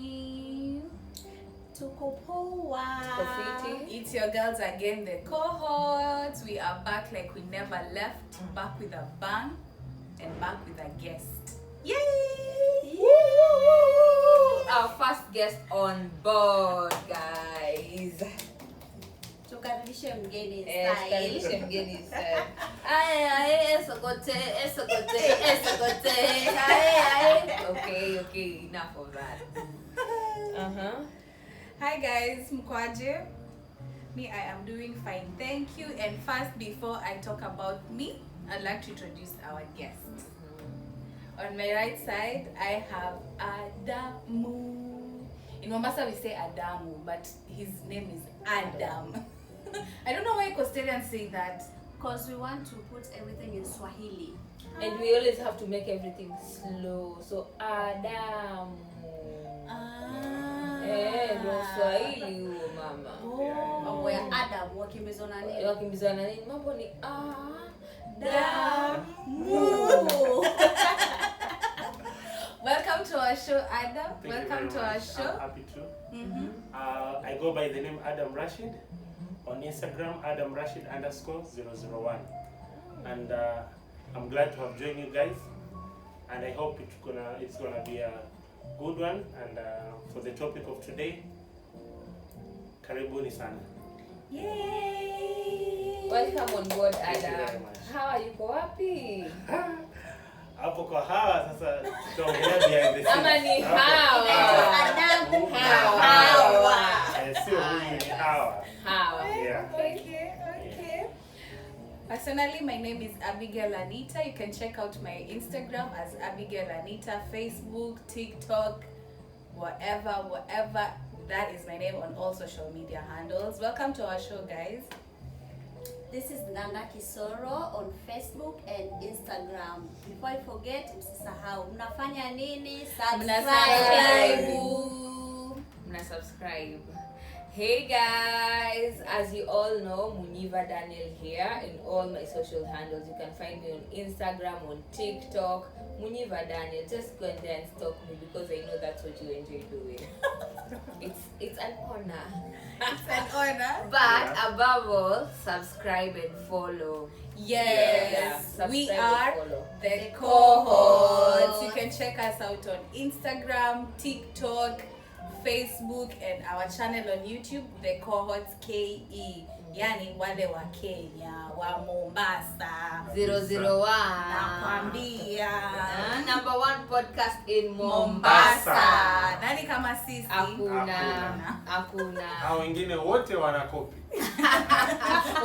gani? Tuko poa. It's your girls again, the cohorts. We are back like we never left, back with a bang and back with a guest. Yay! Our first guest on board, guys. Tukaribishe mgeni Tukaribishe style. mgeni style. Aye, esogote. Aye. Okay, enough of that. Hi guys, mkwaje? Me, I am doing fine, thank you. And first, before I talk about me, I'd like to introduce our guest. On my right side, I have Adamu. In Mombasa, we say Adamu, but his name is Adam. I don't know why Costarians say that. Because we want to put everything in Swahili. And we always have to make everything slow. So Adam. Ndio Swahili huo mama. Mambo ya Adam wakimbizana nini? Wakimbizana nini? Mambo ni Adamu. Welcome to our show, Adam. Thank Welcome you to very our much. show. I'm happy to. I go by the name Adam Rashid. On Instagram, AdamRashid_001. And I'm glad to have joined you guys. And I hope it's gonna be a good one. And for the topic of today, karibuni sana. Yay! Welcome on board, Thank you Adam. very much. How are you? Kwa wapi? Hapo kwa hawa sasa tutaongelea behind the scenes. Ama ni Hapo. hawa. Adamu. Hawa. Sio huyu ni hawa. Hawa. Yeah. Okay. Personally, my name is Abigail Anita. You can check out my Instagram as Abigail Anita, Facebook, TikTok, whatever. That is my name on all social media handles. Welcome to our show, guys. This is Nana Kisoro on Facebook and Instagram. Before I forget, msisahau mnafanya nini? Subscribe. Hey guys, as you all know, Muniva Daniel here in all my social handles. You can find me on Instagram, on TikTok, Muniva Daniel. Just go in there and stalk me because I know that's what you enjoy doing. It's an honor. It's an honor. But above all, subscribe and follow. Yes, Yeah, we subscribe are and follow. the cohorts. You can check us out on Instagram, TikTok, Facebook, and our channel on YouTube, the cohorts KE. Yani wale wa Kenya, wa Mombasa. 001. Nakwambia. Number 1 podcast in Mombasa. Nani kama sisi? Hakuna. Hao wengine wote wanakopi.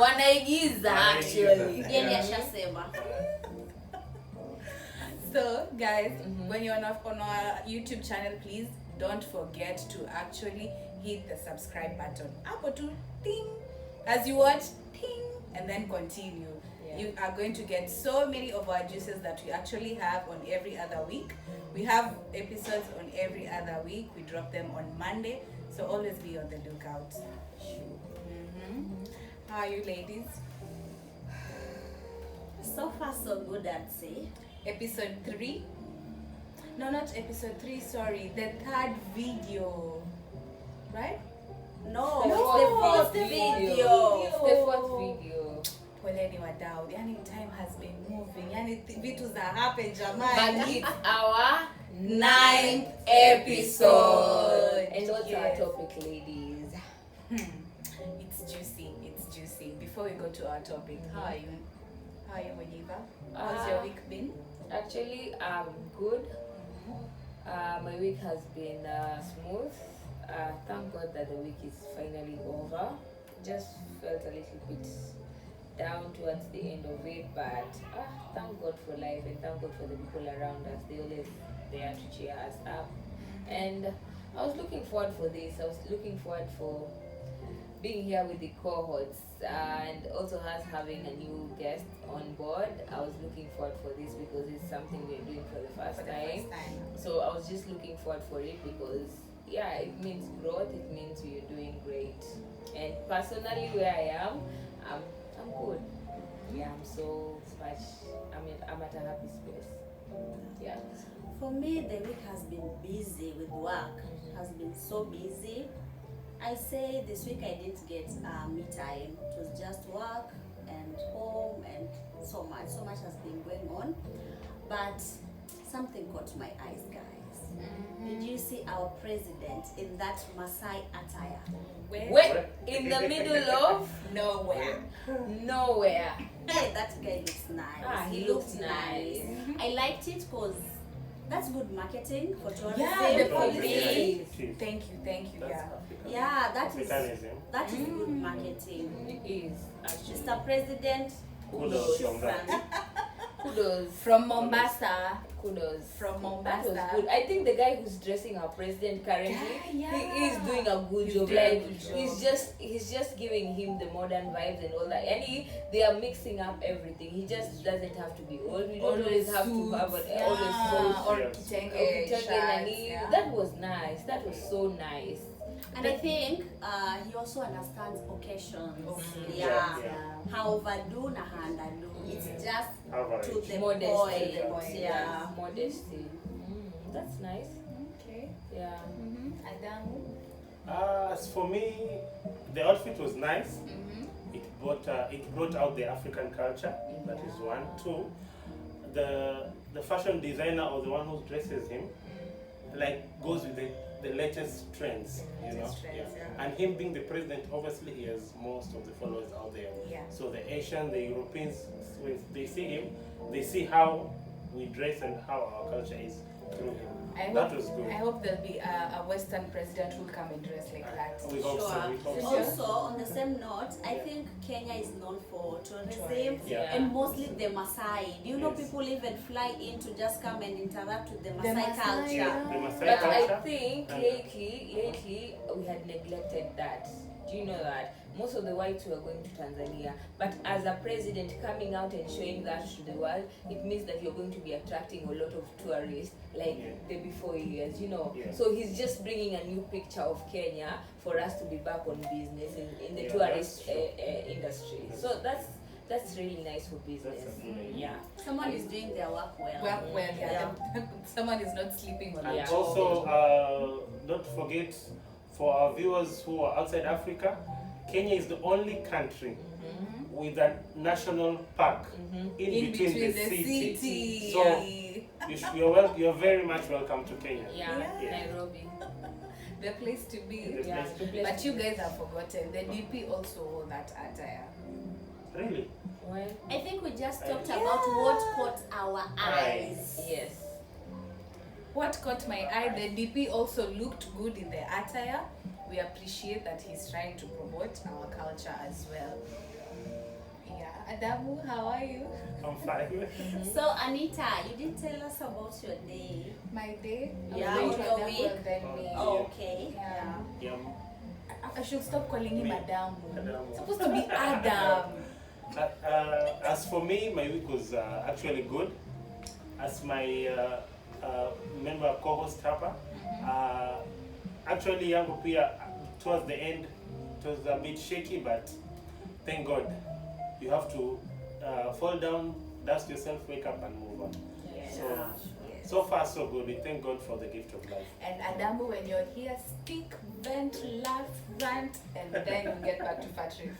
Wanaigiza actually. Yeye ashasema. So guys, when you're on our YouTube channel, please don't forget to actually hit the subscribe button. Hapo tu, ting. As you watch, ting, and then continue. Yeah. You are going to get so many of our juices that we actually have on every other week. We have episodes on every other week. We drop them on Monday, so always be on the lookout. How are you, ladies? So far so good, I'd say. Episode 3? No, not episode 3, sorry. The 3rd video. Right? No, The it's the fourth fourth video. It's the 4th video. Poleni wadau. Yani time has been moving. Yani vitu za happen But jamani. it's our 9th episode. And what's our Yes. topic, ladies? It's juicy. Before we go to our topic, how are you? How are you, Weniva? How's your week been? Actually, I'm good. My week has been smooth. Thank God that the week is finally over. Just felt a little bit down towards the end of it, but thank God for life and thank God for the people around us. They always there to cheer us up. And I was looking forward for this. I was looking forward for being here with the cohorts and also us having a new guest on board. I was looking forward for this because it's something we're doing for the first time. So I was just looking forward for it because it means growth, it means we're doing great. And personally where I am, I'm good. Yeah, I'm so much I'm at a happy space. Yeah. For me, the week has been busy with work. has been so busy. I say this week I didn't get me time. It was just work and home and so much has been going on. But something caught my eyes, guys. Did you see our president in that Maasai attire? Where? In the middle of Nowhere. nowhere. Hey, that guy looks nice. Ah, he looks nice. I liked it because that's good marketing for tourism. Yeah, the for policy. me. Thank you, That's yeah. African. Yeah, that is Africanism. good marketing. It is actually. Mr. President, Kudos on that. shukran. Kudos. From Mombasa. Kudos. From That was Mombasa. good. I think the guy who's dressing our president currently, Yeah. he is doing a good He's job. doing a Like good job. he's just giving him the modern vibes and all that. And they are mixing up everything. He just doesn't have to be old. We don't always have to have yeah. always so Or Yes. kitenge Okitenge nani. shirts, yeah. That was nice. That was so nice. And I think he also understands occasions. Mhm. Yeah. Yeah. How overdo na handado. It's just Average. to the Modesty. point. To the point, Yeah. Modesty. That's nice. Okay. Yeah. Adamu. As for me, the outfit was nice. Mm-hmm. It brought out the African culture. That is one. Two, the fashion designer or the one who dresses him, like goes with the latest trends. You know. Latest trends, yeah. And him being the president, obviously he has most of the followers out there. Yeah. So the Asian, the Europeans, when they see him, they see how we dress and how our culture is through him. That was good. I hope there'll be a Western president who'll come and dress like that. We hope so. Sure. We hope so. Also, on the same note, I think Kenya is known for tourism Yeah. and mostly the Maasai. Do you know Yes. people even fly in to just come and interact with the The Maasai Maasai, culture? yeah. The Maasai But I culture. think and- lately we had neglected that. Do you know that? Most of the whites were going to Tanzania. But as a president coming out and showing that to the world, it means that you're going to be attracting a lot of tourists like Yeah. the before years, you know. Yeah. So he's just bringing a new picture of Kenya for us to be back on business in the Yeah, tourist that's true. industry. That's So that's really nice for business. That's a good idea. Yeah. Someone is doing their work well. Well, yeah. Yeah. Someone is not sleeping on And the Yeah. job. also, don't forget, for our viewers who are outside Africa, Kenya is the only country with a national park in between the city. So you're very much welcome to Kenya. Yeah. Yeah. Nairobi. The place to be. The Yeah. place to the place But to you be. guys have forgotten. The DP also wore that attire. Really? Well, I think we just talked Yeah. about what caught our eyes. yes. What caught my eye, the DP also looked good in the attire. We appreciate that he's trying to promote our culture as well. Yeah, Adamu, how are you? I'm fine. So Anita, you didn't tell us about your day. My day? Yeah, I'm going your to Adamu week. and then me. Oh, okay. Yeah. Yeah. I should stop calling him Me. Adamu. Adamu. It's supposed to be Adam. As for me, my week was actually good. As my member co-host Hapa, actually yangu pia towards the end it was a bit shaky, but thank God you have to fall down, dust yourself, wake up and move on. Yes. So far so good. We thank God for the gift of life. And Adamu, when you're here, speak, vent, laugh, rant, and then you get back to factory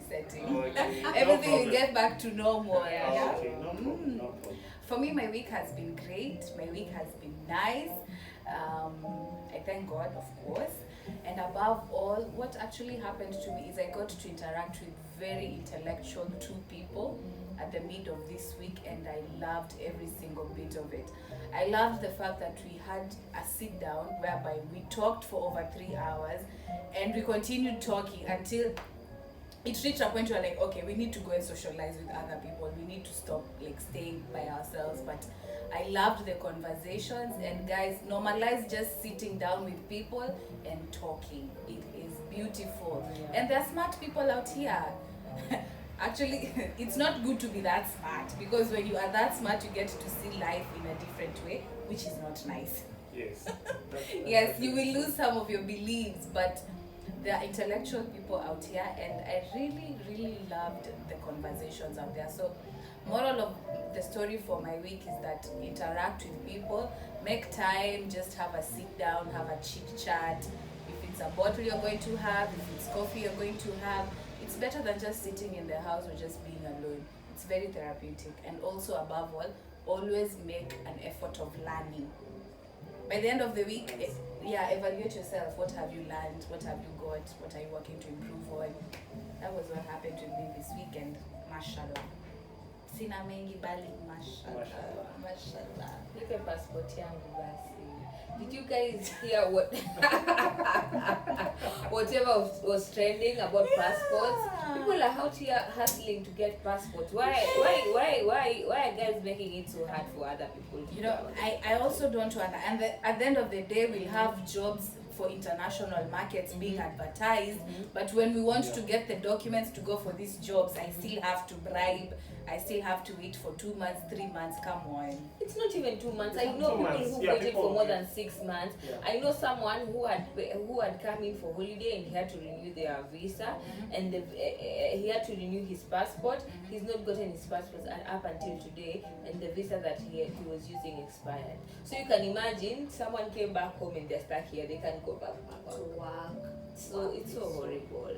setting. Okay, no Everything will problem. get back to normal. Yeah. Okay, no problem, no problem. For me, my week has been great. My week has been nice. I thank God, of course. And above all, what actually happened to me is I got to interact with very intellectual two people at the mid of this week, and I loved every single bit of it. I loved the fact that we had a sit down whereby we talked for over 3 hours, and we continued talking until it reached a point where, like, okay, we need to go and socialize with other people. We need to stop like staying by ourselves. But I loved the conversations, and guys, normalize just sitting down with people and talking. It is beautiful. Yeah. And there are smart people out here. Actually, it's not good to be that smart, because when you are that smart, you get to see life in a different way, which is not nice. Yes. Yes, you will lose some of your beliefs, but there are intellectual people out here, and I really, really loved the conversations out there. So Moral of the story for my week is that interact with people, make time, just have a sit down, have a chit chat. If it's a bottle you're going to have, if it's coffee you're going to have, it's better than just sitting in the house or just being alone. It's very therapeutic. And also, above all, always make an effort of learning. By the end of the week, evaluate yourself. What have you learned? What have you got? What are you working to improve on? That was what happened to me this weekend. Mashallah. Sina mengi bali mashallah. Mashallah. Nipe passport yangu basi. Did you guys hear what whatever was trending about passports? People are out here hustling to get passports. Why are guys making it so hard for other people? You know, I also don't want, and at the end of the day, we'll have jobs for international markets being advertised, but when we want to get the documents to go for these jobs, I still have to bribe, I still have to wait for 2 months, 3 months. Come on. It's not even 2 months. I 2 know people months. who Yeah, waited people- for more than 6 months. Yeah. I know someone who had come in for holiday and he had to renew their visa, and he had to renew his passport. He's not gotten his passport up until today, and the visa that he was using expired. So you can imagine someone came back home and they're stuck here. They can't go back. To work. So it's so horrible.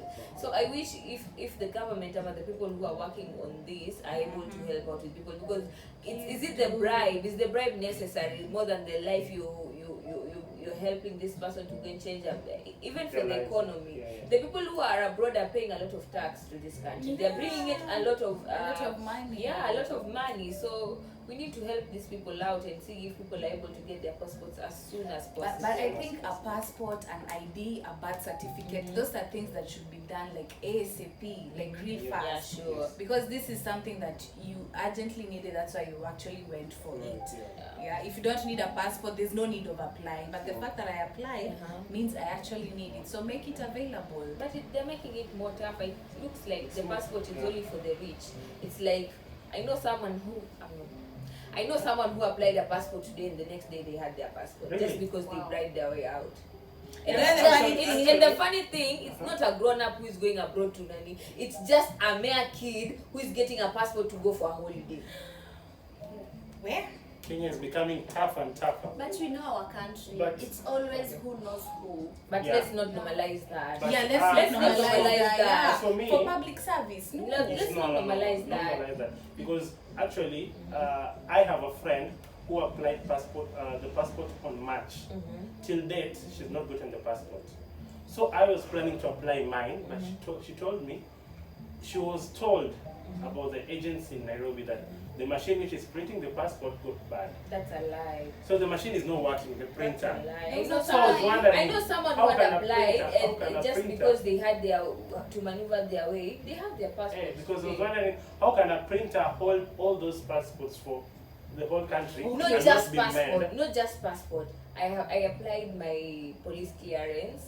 So I wish if the government or the people who are working on this are able to help out with people, because is it the bribe? Is the bribe necessary more than the life you're helping this person to gain change up there? Even for Their the lives. economy, Yeah. the people who are abroad are paying a lot of tax to this country. They're bringing in a lot of money. Yeah, a lot of money. So we need to help these people out and see if people are able to get their passports as soon as possible. But I think a passport, an ID, a birth certificate, those are things that should be done like ASAP, like real Yeah. yeah, fast. sure. Because this is something that you urgently needed, that's why you actually went for it. Yeah, if you don't need a passport, there's no need of applying. But the fact that I applied means I actually need it. So make it available. But they're making it more tough. It looks like the passport is only for the rich. It's like I know someone who applied a passport today, and the next day they had their passport Really? just because they bribed their way out. And, Yeah, then that's the funny thing, it's not a grown-up who is going abroad to Nani. It's just a mere kid who is getting a passport to go for a holiday. Where? Kenya is becoming tougher and tougher. But we know our country, But- it's always who knows who. But Yeah. let's not normalize that. But- Yeah, let's Let's not not normalize normalize that. that. Yeah. For me- For public service. No. Let's not normalize that. normalize that. Because actually, I have a friend who applied the passport on March. Till date, she's not gotten the passport. So I was planning to apply mine, but she told me she was told about the agency in Nairobi that the machine which is printing the passport got bad. That's a lie. So the machine is not working, the That's printer. a lie. No, I know so I was someone, wondering, I know someone how who had can a applied, printer- how can a and just printer- because they had to maneuver their way, they have their passport. Because I was wondering, how can a printer hold all those passports for the whole country? Not and just be passport. manned? Not just passport. I applied my police clearance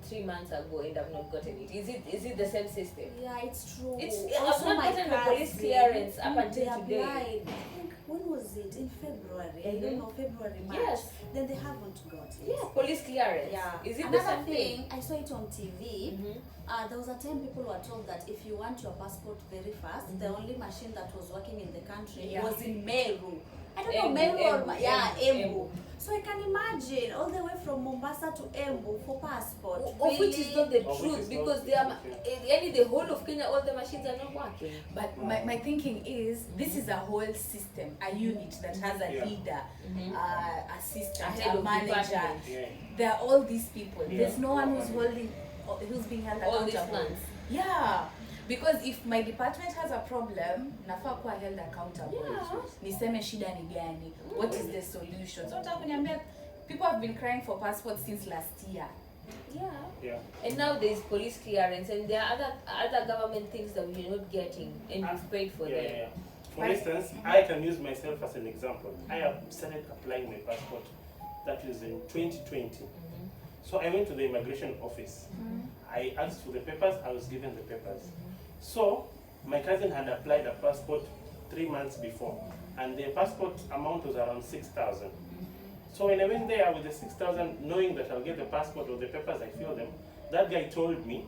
3 months ago and I've not gotten it. Is it the same system? Yeah, it's true. I've Also, not my gotten the police cousin, clearance up they until today. applied. I think, when was it? In February. I don't know, February, March. Yes. Then they haven't got it. Yeah, police clearance. Yeah. Is it Another the same thing? I saw it on TV. There was a time people were told that if you want your passport very fast, the only machine that was working in the country Yeah. was in Meru. I don't Embu, know, Meru or Embu, Embu. Embu. So I can imagine all the way from Mombasa to Embu for passport. Of which is not the Of which truth, is not because the they are truth, the whole of Kenya, all the machines are not working. But my thinking is, this is a whole system, a unit that has a Yeah. leader, assistant, A head a of manager. department. Yeah. There are all these people. Yeah. There's no one who's being held All these accountable. months. Yeah. Because if my department has a problem, nafaa kuwa held accountable. Yeah. Niseme shida ni gani? What is the solution? So nataka kuniambia, people have been crying for passports since last year. Yeah. Yeah. And now there is police clearance, and there are other government things that we're not getting, and we've paid for Yeah, them. yeah. For instance, I can use myself as an example. I have started applying my passport. That was in 2020. So I went to the immigration office. I asked for the papers. I was given the papers. So my cousin had applied a passport 3 months before, and the passport amount was around 6,000. So when I went there with the 6,000, knowing that I'll get the passport or the papers, I fill them, that guy told me,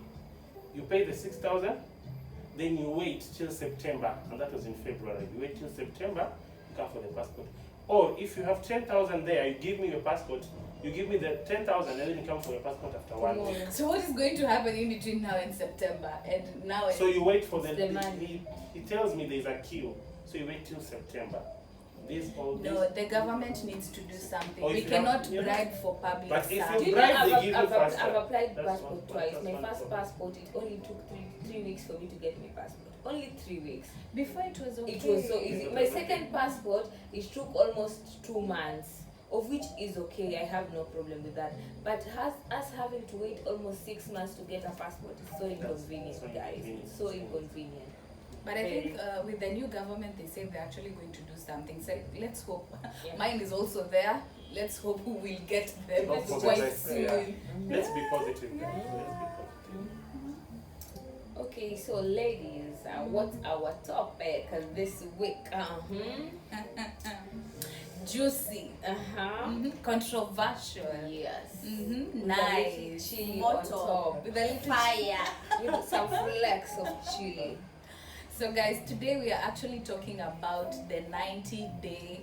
you pay the 6,000, then you wait till September, and that was in February. You wait till September, you come for the passport. Or if you have 10,000 there, you give me your passport, you give me the 10,000, and then you come for your passport after 1 week. So what is going to happen in between now and September? And now So you wait for The money. he tells me there's a queue, so you wait till September. No, the government needs to do something. Or We if you have- cannot you know, bribe for public but if you service. Do you know bribe, they I've, give you I've, faster. I've applied That's passport one- twice. that's My one first problem. passport, it only took three weeks for me to get my passport. Only 3 weeks. Before it was okay. It was so easy. My second passport, it took almost 2 months, of which is okay. I have no problem with that. But us having to wait almost 6 months to get a passport is so inconvenient, so guys. inconvenient. It's so inconvenient. But I think with the new government, they say they're actually going to do something. So let's hope. Yeah. Mine is also there. Let's hope we will get them Hope for the quite best, soon. yeah. Let's be positive. Let's be positive. Okay, so ladies, what's our topic this week? Juicy. Controversial. Yes. Mm-hmm. With a little Nice. chili on Moto. top. With a little Fire. With some flecks of chili. So guys, today we are actually talking about the 90-day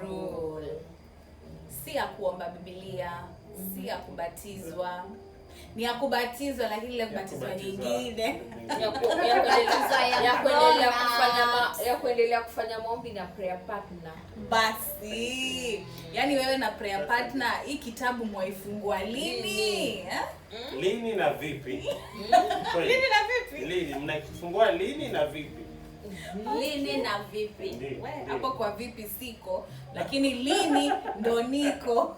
rule. Si ya kuomba Biblia, si ya kubatizwa. Ni ya kubatizwa lakini ile kubatizwa nyingine. Ya kuendelea kufanya maombi na prayer partner. Basi, yani wewe na prayer partner, hii kitabu mwaifungua lini? Eh? Lini na vipi? Lini na vipi? Lini mnakifungua lini na vipi? Lini na vipi? Ndio, We, ndio. hapo kwa vipi siko, lakini lini ndo niko.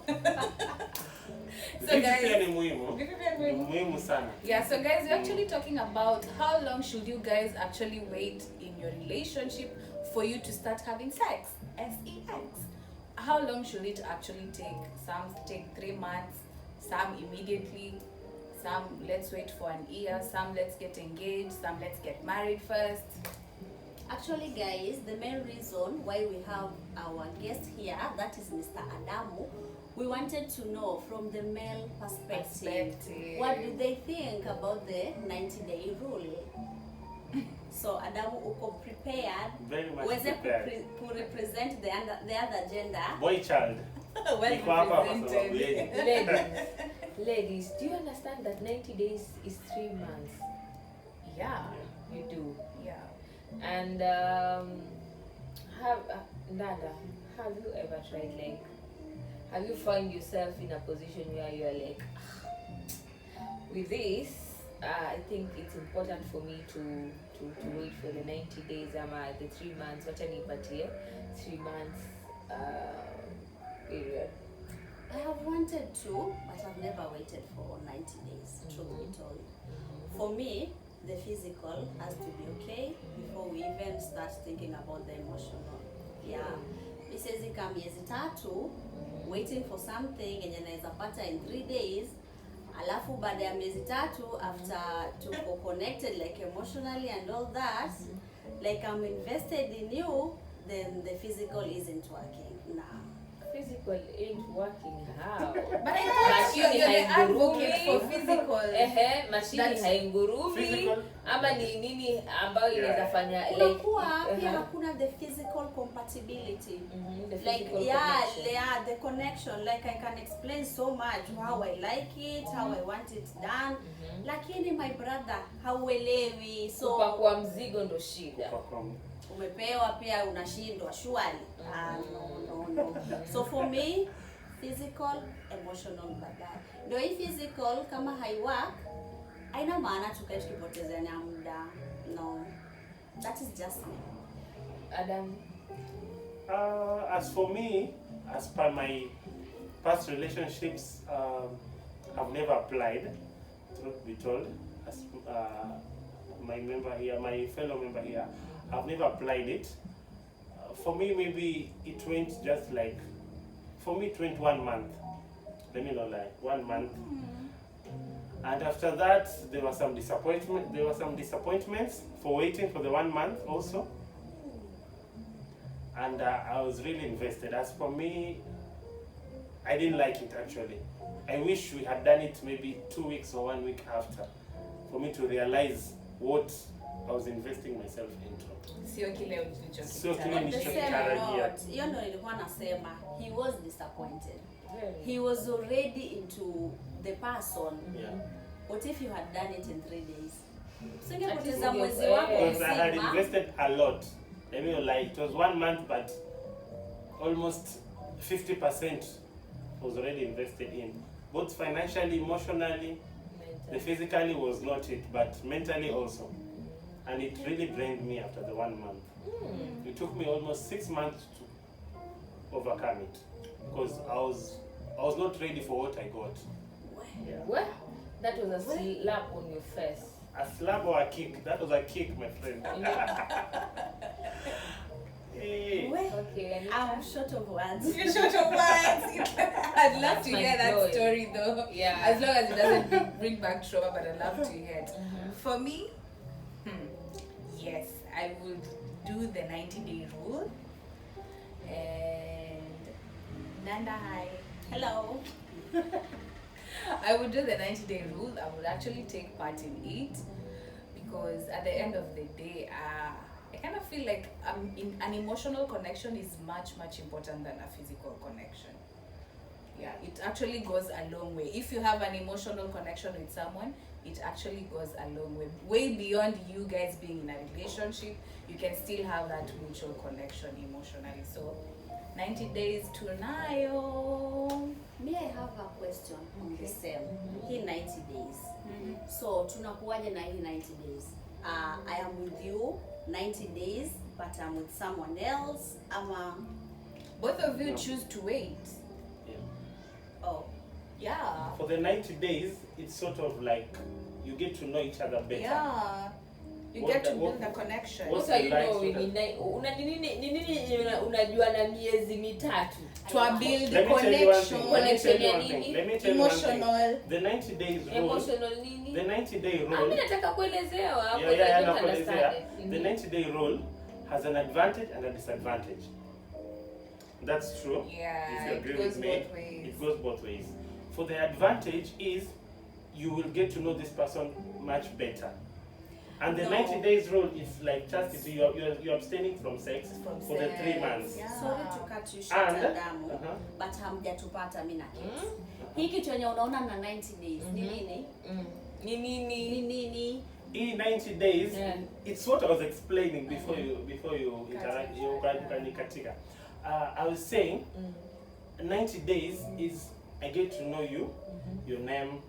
So Vipi pia ni guys, muhimu. vipi pia ni Ni muhimu. muhimu sana. Yeah, so guys, we're actually talking about how long should you guys actually wait in your relationship for you to start having sex? S-E-X. How long should it actually take? Some take 3 months, some immediately, some let's wait for an year, some let's get engaged, some let's get married first. Actually, guys, the main reason why we have our guest here, that is Mr. Adamu, we wanted to know from the male perspective. What do they think about the 90-day rule? So, Adamu, uko prepared? Very much Uweze prepared. represent the other gender. Boy child. Well Niko hapa kwa sababu represented. yenu. Ladies, do you understand that 90 days is 3 months? Yeah, You do. yeah. And Nada, have you ever tried, like, have you found yourself in a position where you're like, with this, I think it's important for me to wait for the 90 days, the 3 months, what I need, but here, 3 months period. I have wanted to, but I've never waited for 90 days, truth be told. For me, the physical has to be okay before we even start thinking about the emotional. Yeah. Misiwezi kama miezi 3 waiting for something yenye naweza pata in 3 days, alafu baada ya miezi 3 after tuko connected like emotionally and all that, like I'm invested in you, then the physical isn't working. Nah. Physical ain't working, how? But I thought you're the advocate for physical. Mashini That's- haingurumi Physical. ama ni nini ambayo Yeah. inaweza fanya Kunakuwa pia uh-huh. hakuna the physical compatibility. The Like physical yeah, connection. yeah, the connection. Like I can explain so much how I like it, how I want it done. Lakini my brother hauelewi, so Kupakua mzigo ndo shida. Kwa umepewa pia unashindwa shwari. No. So for me, physical, emotional, baadaye. Ndio hii physical kama haiwork, haina maana tukae tukipotezana muda. No. That is just me. Adam, As for me, as per my past relationships, I've never applied, truth be told. As my fellow member here, I've never applied it. For me, maybe it went just like, for me it went 1 month. Let me not lie, 1 month. And after that, there were some disappointments for waiting for the 1 month also. And I was really invested. As for me, I didn't like it actually. I wish we had done it maybe 2 weeks or 1 week after, for me to realize what I was investing myself into. Sio kile Sio kile On the same nilichokitarajia. note, hiyo ndo nilikuwa nasema, he was disappointed. Very. He was already into the person. Yeah. What if you had done it in 3 days? At Usingepoteza least mwezi you- wako Because I had mzima. invested a lot. Let me lie, it was 1 month, but almost 50% was already invested in. Both financially, emotionally, the physically was not it, but mentally also. And it really drained me after the 1 month. It took me almost 6 months to overcome it. Because I was not ready for what I got. Yeah. Well, that was a slap on your face. A slap or a kick? That was a kick, my friend. Hey. Well, Okay, and I'm short of words. You're short of words. I'd love to That's hear that mind-blowing. story though. Yeah. As long as it doesn't bring back trauma, but I'd love to hear it. For me, yes, I would do the 90-day rule. And Nanda, hi. Hello. I would do the 90-day rule. I would actually take part in it because at the end of the day, I kind of feel like an emotional connection is much important than a physical connection. Yeah, it actually goes a long way. If you have an emotional connection with someone, it actually goes a long way. Way beyond you guys being in a relationship, you can still have that mutual connection emotionally. So 90 days to Nayo. Me, I have a question on the same. Hii 90 days. So tunakuwaje na hii 90 days? I am with you 90 days, but I'm with someone else. Both of you No. choose to wait. Yeah. Oh, Yeah. For the 90 days, it's sort of like you get to know each other better. Yeah. You What get to the- build what- a connection. what- what are you Like, knowing? so Una nini unajua na miezi mitatu? To build Let me tell you one thing. Let me connection. tell you one thing. Let me tell you one thing. Emotional. The 90 days rule. Emotional nini? The 90-day Mimi rule. nataka kuelezewa hapo. Yeah, I don't nakuelezea. understand The it. 90-day rule has an advantage and a disadvantage. That's true. Yeah, If you it agree goes with me, both ways. it goes both ways. For the advantage is you will get to know this person much better. And the No. 90 days rule is like chastity. You're abstaining from sex From for the 3 sex. months. Yeah. sorry to cut you short, And Adamu, uh-huh. but hamjatupata mimi na kitu. Hii kitu yenye unaona na 90 days ni nini? Ni Ni nini? nini? In 90 days, Yeah. it's what I was explaining before you interact. Katika. I was saying 90 days is I get to know you, your name,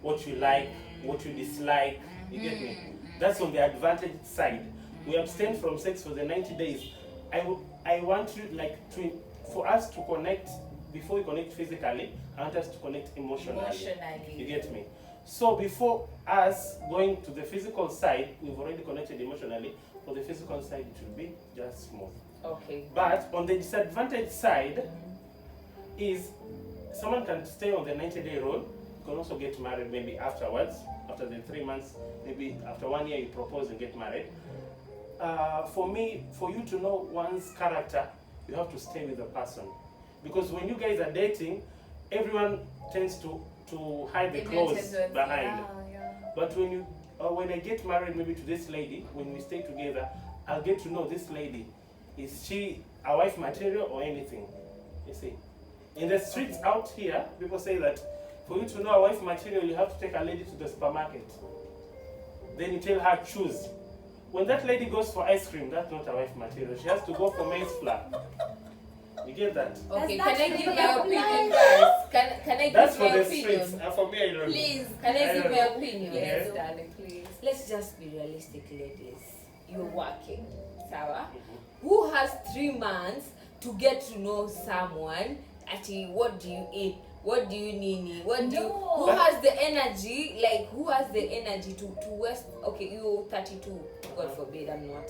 what you like, what you dislike. You get me? That's on the advantage side. We abstain from sex for the 90 days. I want you for us to connect before we connect physically. I want us to connect emotionally. You Emotionally. get me? So before us going to the physical side, we've already connected emotionally. For the physical side, it will be just smooth. Okay. But on the disadvantage side is someone can stay on the 90-day rule. You can also get married maybe afterwards, after the 3 months, maybe after 1 year you propose and get married. For me, for you to know one's character, you have to stay with the person. Because when you guys are dating, everyone tends to hide the clothes behind. Yeah. But when I get married maybe to this lady, when we stay together, I'll get to know this lady. Is she a wife material or anything? You see. In the streets out here, people say that for you to know a wife material, you have to take a lady to the supermarket. Then you tell her, choose. When that lady goes for ice cream, that's not a wife material. She has to go for maize flour. You get that? Okay, Does that can I give my really opinion apply? first? Can I That's give for my the streets. opinion? For me, I don't know. Please, can I I give don't my know. opinion? Yes, Yeah. darling, please. Let's just be realistic, ladies. You're working, Sawa? Mhm. Who has 3 months to get to know someone? Actually, what do you eat? What do you need? What do you, No. who has the energy? Like, who has the energy to waste? Okay, you 32. God forbid, I'm not.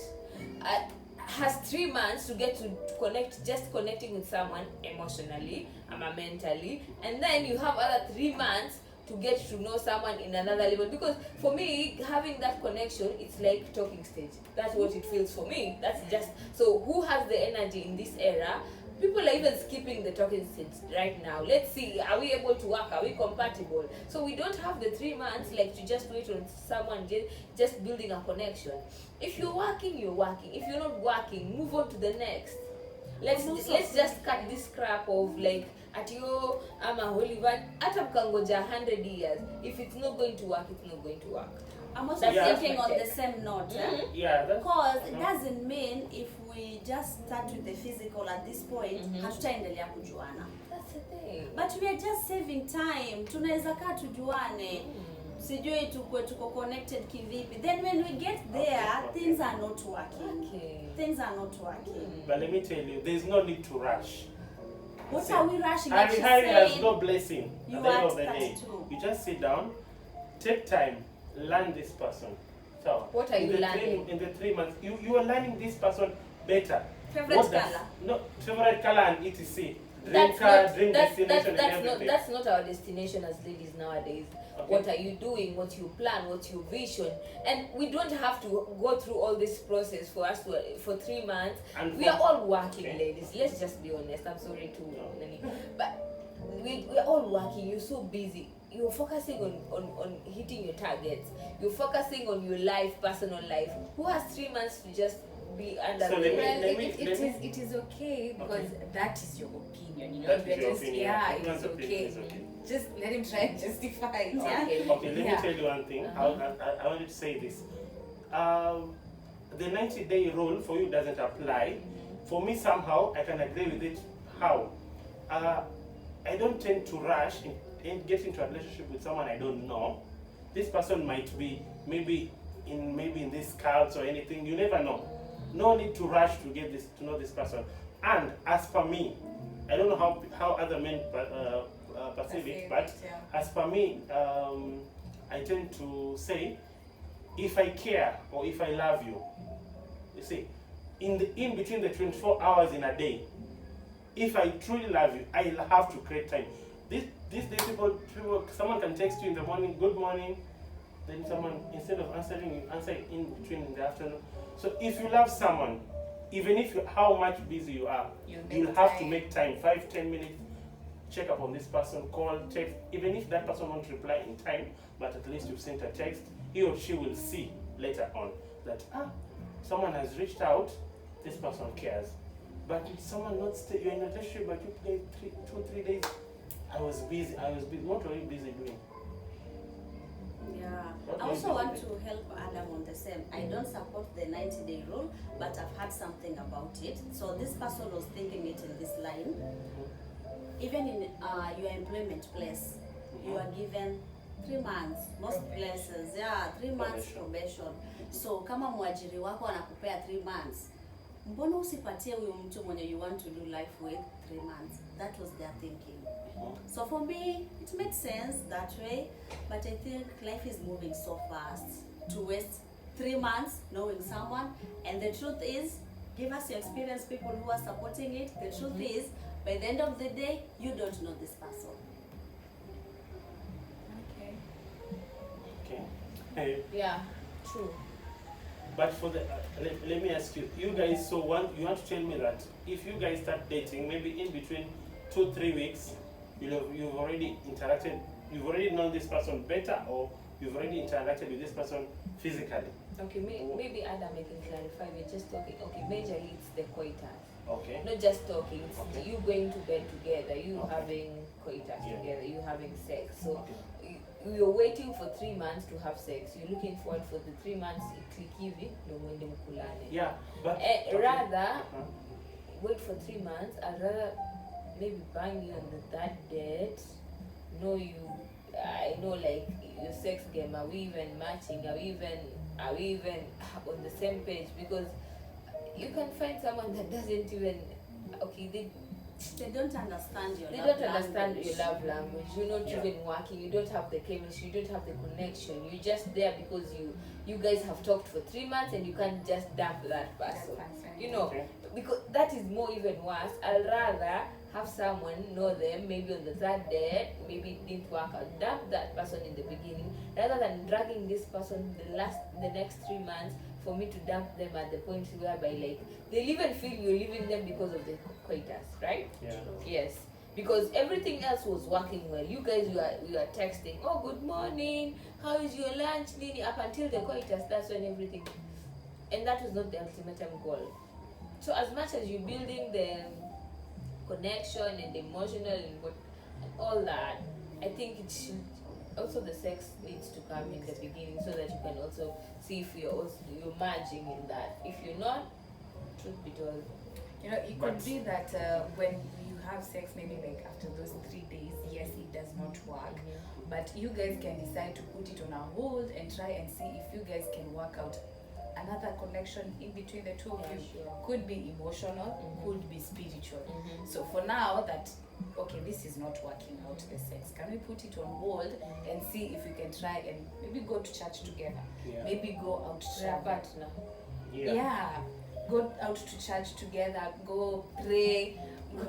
Has 3 months to get to connect, just connecting with someone emotionally, mentally, and then you have other 3 months to get to know someone in another level. Because for me, having that connection, it's like talking stage. That's what it feels for me. That's just so. Who has the energy in this era People are even skipping the talking stage right now. Let's see, are we able to work? Are we compatible? So we don't have the 3 months like to just wait on someone just building a connection. If you're working, you're working. If you're not working, move on to the next. Let's just cut this crap of like at yo I'm a Oliver hata mkangoja 100 years. If it's not going to work, it's not going to work. I'm also That's thinking my on the take. same note. Yeah, that's Because it doesn't mean if we just start with the physical at this point, hatutaendelea kujuana. That's the thing. But we are just saving time. Tunaweza kaa tujuane. Sijui tuko connected kivipi. Then when we get there, Okay. things are not working. Okay. Things are not working. But let me tell you, there's no need to rush. What See, are we rushing? Like she's Harry has saying, no blessing you at the end are of the day. 32. You just sit down, take time, learn this person. So What are you learning? In the 3 months, you are learning this person better. Favorite What does- color? No, favorite color and etc. Dream car, dream destination, and everything. That's not our destination as ladies nowadays. Okay. What are you doing? What you plan? What's your vision? And we don't have to go through all this process for us to for 3 months. And We for- are all working, Okay. ladies. Let's just be honest. I'm sorry to, No. Nani, but we're all working. You're so busy. You're focusing on hitting your targets. You're focusing on your life, personal life. Who has 3 months to just be under So the let me- Well, let me- it is okay because that is your opinion, you know. That is We're your just, opinion. yeah, it Everyone's is opinion okay. is okay. Just let him try and justify it. Yeah. Okay. Okay, let me Yeah. tell you one thing. Uh-huh. I wanted to say this. The 90-day rule for you doesn't apply. For me, somehow, I can agree with it. How? I don't tend to rush in get into a relationship with someone I don't know. This person might be maybe in this cult or anything. You never know. No need to rush to know this person. And as for me, I don't know how other men perceive it, but as for me, I tend to say, if I care or if I love you, you see, in between the 24 hours in a day, if I truly love you, I'll have to create time. These days, someone can text you in the morning, good morning, then someone, instead of answering, you answer in between in the afternoon. So if you love someone, even if how much busy you are, you'll have to make time, 5-10 minutes, check up on this person, call, text. Even if that person won't reply in time, but at least you've sent a text, he or she will see later on that someone has reached out, this person cares. But if someone not you're in a relationship, but you play 2-3 days, I was busy. What were you busy doing? Yeah. What I do you also do want with to help Adam on the same. I don't support the 90-day rule, but I've heard something about it. So this person was thinking it in this line. Even in your employment place, you are given 3 months. Most places, 3 months probation. So kama mwajiri wako anakupea 3 months, mbona usipatie huyo mtu mwenye you want to do life with 3 months? That was their thinking. So for me, it makes sense that way, but I think life is moving so fast to waste 3 months knowing someone. And the truth is, give us your experience, people who are supporting it. The truth is, by the end of the day, you don't know this person. Okay. Yeah, true. But for the let me ask you, you guys. So you want to tell me that if you guys start dating, maybe in between 2-3 weeks, you've already interacted, you've already known this person better, or you've already interacted with this person physically. Okay, maybe Adam, I can clarify. We're just talking. Okay, majorly it's the coitus. Okay. Not just talking. It's Okay. you going to bed together. You Okay. having coitus Yeah. together. You having sex. So Okay. you're waiting for 3 months to have sex. You're looking forward for the 3 months. Click hivi ndio mwende mkulane. Yeah, but Rather Uh-huh. wait for 3 months. I'd rather maybe bang you on the third date. Know you. I know like your sex game. Are we even matching? Are we even on the same page? Because you can find someone that doesn't even. Okay, They don't understand your they love don't understand language. your love language. You're not Yeah. even working. You don't have the chemistry. You don't have the connection. You're just there because you guys have talked for 3 months and you can't just dump that person. You know, Okay. because that is more even worse. I'd rather have someone know them maybe on the third date, maybe it didn't work out, dump that person in the beginning rather than dragging this person the next 3 months for me to dump them at the point whereby like they'll even feel you're leaving them because of the coitus, right? Yeah. Yes, because everything else was working well. You guys were texting, oh good morning, how is your lunch, Nini, up until the coitus. That's when everything, and that was not the ultimate goal. So as much as you're building the connection and emotional and all that, I think it should also, the sex needs to come in the beginning so that you can also see if you're merging in that. If you're not, truth be told, You know, it could be that when you have sex, maybe like after those 3 days, yes, it does not work. But you guys can decide to put it on a hold and try and see if you guys can work out another connection in between the two of Yeah, you. sure. Could be emotional, could be spiritual. So for now, that okay, this is not working out, the sex, can we put it on hold and see if we can try and maybe go to church together, Yeah. maybe go out to Yeah, travel. partner. Yeah, go out to church together, go pray,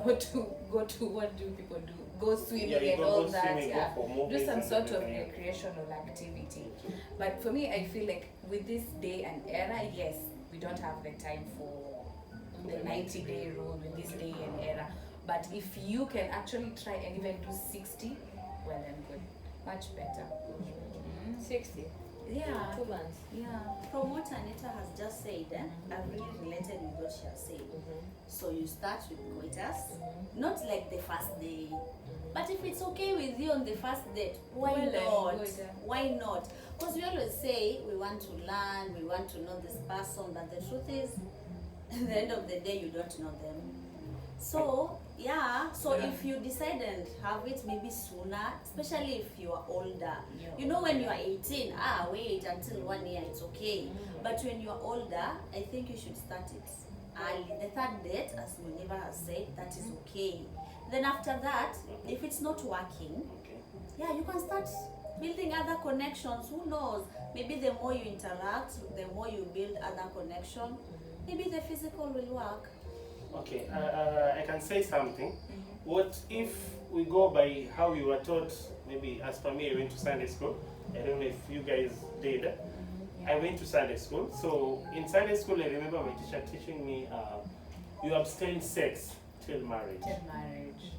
go to what do people do? Go swimming Yeah, you and go all go that. swimming, go Yeah, for do movies some and sort of everything. recreational activity. But for me, I feel like with this day and era, yes, we don't have the time for the 90-day rule with this day and era. But if you can actually try and even do 60, well then good, much better. 60. Yeah. 2 months. Yeah, from what Anita has just said, I've really related with what she has said. So you start with coitus, not like the first day, but if it's okay with you on the first date, why Well, then, not? good, yeah. Why not? Because we always say we want to learn, we want to know this person, but the truth is, at the end of the day, you don't know them. So yeah, so Yeah. if you decide and have it maybe sooner, especially if you are older, Yeah. you know, when you are 18, wait until 1 year, it's okay. But when you are older, I think you should start it early. The third date, as Muneva has said, that is okay. Then after that, if it's not working, Okay. yeah, you can start building other connections. Who knows? Maybe the more you interact, the more you build other connection, maybe the physical will work. Okay, I can say something. What if we go by how we were taught? Maybe as for me, I went to Sunday school. I don't know if you guys did. I went to Sunday school. So in Sunday school, I remember my teacher teaching me, you abstain sex till marriage. Till marriage.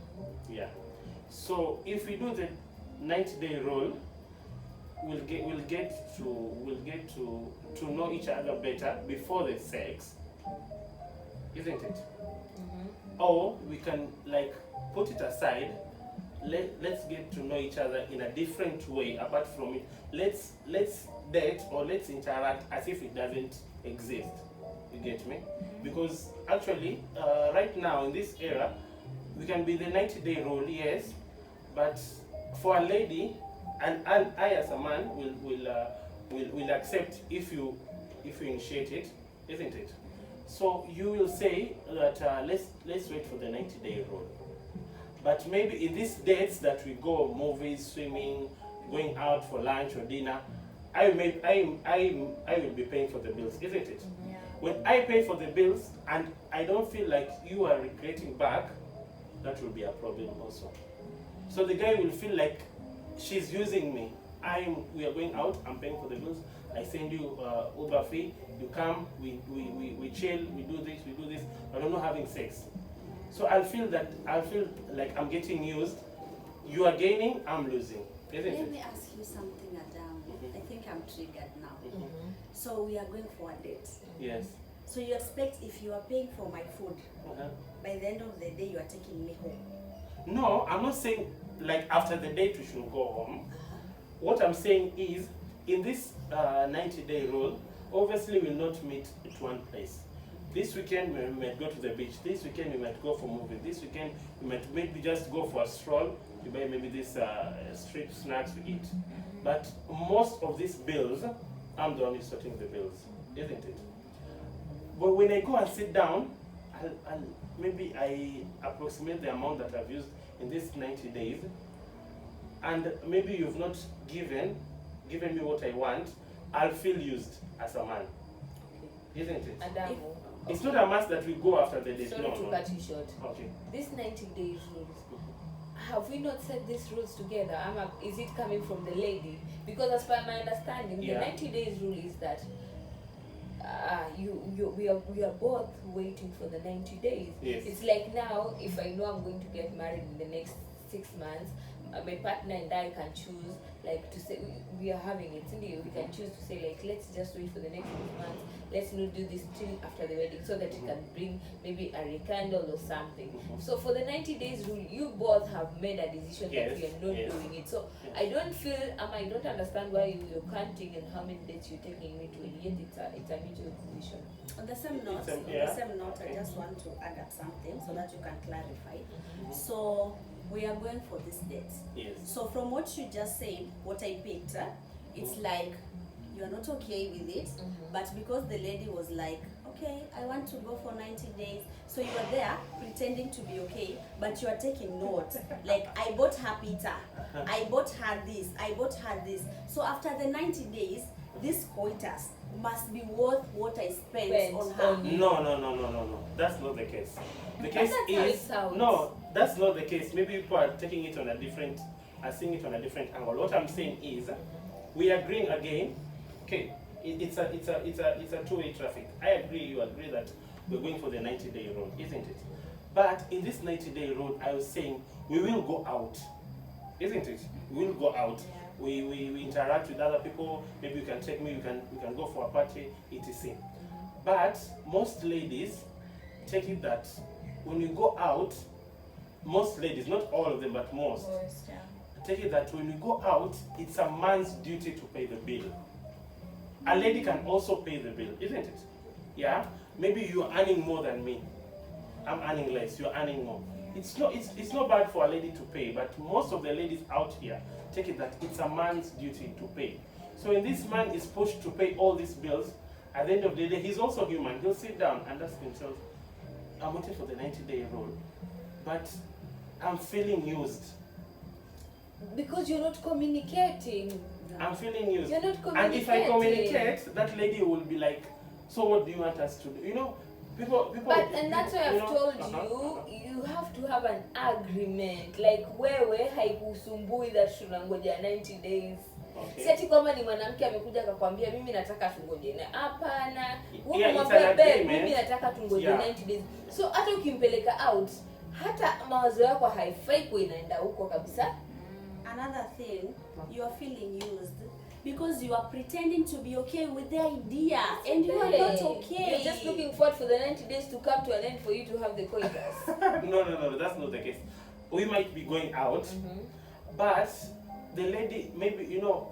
Yeah. So if we do the 90-day rule, we'll get to know each other better before the sex, isn't it? Or we can like put it aside. Let's get to know each other in a different way. Apart from it, let's date or let's interact as if it doesn't exist. You get me? Because actually, right now in this era, we can be the 90-day rule, yes, but for a lady, and I as a man will accept if you initiate it, isn't it? So you will say that let's wait for the 90-day rule. But maybe in these dates that we go, movies, swimming, going out for lunch or dinner, I will be paying for the bills, isn't it? Yeah. When I pay for the bills and I don't feel like you are recreating back, that will be a problem also. So the guy will feel like she's using me. We are going out, I'm paying for the bills, I send you Uber fee, you come, we chill, we do this, but I'm not having sex. So I'll feel like I'm getting used. You are gaining, I'm losing, isn't Let it? me ask you something, Adam. Mhm. I think I'm triggered now. Mhm. So we are going for a date. Yes. So you expect if you are paying for my food, Uh-huh. by the end of the day you are taking me home. No, I'm not saying like after the date we should go home. What I'm saying is, in this 90-day rule, obviously we'll not meet at one place. This weekend we might go to the beach. This weekend we might go for movie. This weekend we might maybe just go for a stroll. We buy maybe this street snacks we eat. But most of these bills, I'm the one who's sorting the bills, isn't it? But when I go and sit down, maybe I approximate the amount that I've used in these 90 days, and maybe you've not given me what I want, I'll feel used as a man, isn't it? Adamu, It's not a must that we go after the date. sorry No, to no. cut you short. Okay. This 90 days rules, have we not set these rules together? Is it coming from the lady? Because as per my understanding, Yeah. the 90 days rule is that we are both waiting for the 90 days. Yes. It's like now, if I know I'm going to get married in the next 6 months, my partner and I can choose, like, to say we are having it, we can choose to say, like, let's just wait for the next 6 months, let's not do this till after the wedding, so that it can bring maybe a recandle or something. So for the 90 days rule, you both have made a decision that we are not doing it. So I don't feel, I don't understand why you're counting and how many days you're taking me to, and yet it's a mutual decision. On the same note, I just want to add up something so that you can clarify. So we are going for this date. Yes. So from what you just said, what I picked, it's like you are not okay with it, but because the lady was like, okay, I want to go for 90 days. So you are there pretending to be okay, but you are taking notes. Like, I bought her pizza, I bought her this, I bought her this. So after the 90 days, this coitus must be worth what I spent on her. No. That's not the case. The case That's how it is sounds. no. That's not the case. Maybe people are taking it on a different, are seeing it on a different angle. What I'm saying is, we are agreeing again. Okay, it's a two-way traffic. I agree. You agree that we're going for the 90-day rule, isn't it? But in this 90-day rule, I was saying we will go out, isn't it? We will go out. We interact with other people. Maybe you can take me. We can go for a party, etc. But most ladies take it that when we go out, most ladies, not all of them, but most, take it that when we go out, it's a man's duty to pay the bill. A lady can also pay the bill, isn't it? Yeah? Maybe you're earning more than me. I'm earning less, you're earning more. It's not bad for a lady to pay, but most of the ladies out here take it that it's a man's duty to pay. So when this man is pushed to pay all these bills, at the end of the day, he's also human. He'll sit down and ask himself, I'm waiting for the 90-day rule, but I'm feeling used. Because you're not communicating. I'm feeling used. You're not And if I communicating. communicate, that lady will be like, so what do you want us to do? You know, people. And that's why I've told you have to have an agreement. Like, wewe haikusumbui that tunangoja 90 days. Okay. Si ati kwamba ni mwanamke amekuja akakwambia mimi nataka tungoje na hapana. Yeah, it's Wewe an mbebe agreement. mimi nataka tungoje Yeah. 90 days. So hata ukimpeleka out, hata mawazo yako haifai kwa inaenda huko kabisa. Another thing, you are feeling used because you are pretending to be okay with the idea, and you are not okay. You're just looking forward for the 90 days to come to an end for you to have the coitus. No, that's not the case. We might be going out, but the lady, maybe, you know,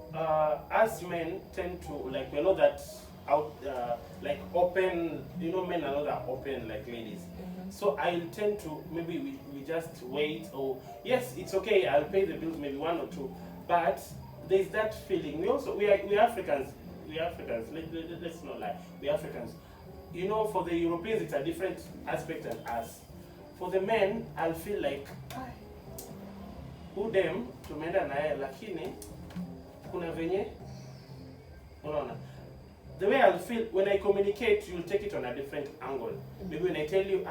us men tend to, like, we're not that out, like, open, you know, men are not that open like ladies. So I'll tend to, maybe we just wait, or, yes, it's okay, I'll pay the bills, maybe one or two, but there's that feeling. We are Africans, let's not lie, we're Africans. You know, for the Europeans, it's a different aspect than us. For the men, I'll feel like, udem tumeenda naye lakini kuna venye unaona, the way I'll feel when I communicate, you'll take it on a different angle. Maybe when I tell you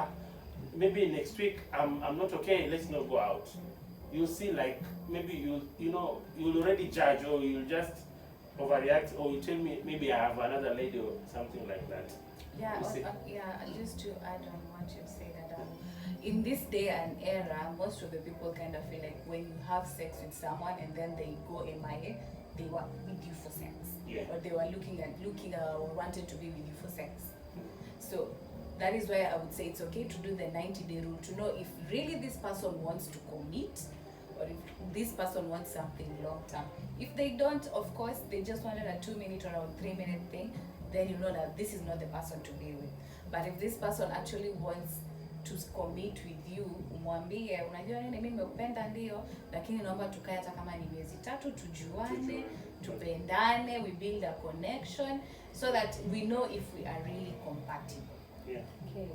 maybe next week I'm not okay, let's not go out, you'll see, like, maybe you'll already judge, or you'll just overreact, or you tell me maybe I have another lady or something like that. Just to add on what you've said, Adam, in this day and era, most of the people kind of feel like when you have sex with someone and then they go MIA, they were with you for sex, or they were looking or wanted to be with you for sex. So that is why I would say it's okay to do the 90-day rule, to know if really this person wants to commit, or if this person wants something long term. If they don't, of course, they just wanted a 2-minute or a 3-minute thing, then you know that this is not the person to be with. But if this person actually wants to commit with you, umwambie, unajua nini, mimi nimekupenda ndio, lakini naomba tukae hata kama ni miezi 3, tujuane, tupendane, we build a connection so that we know if we are really compatible. Yeah. Okay.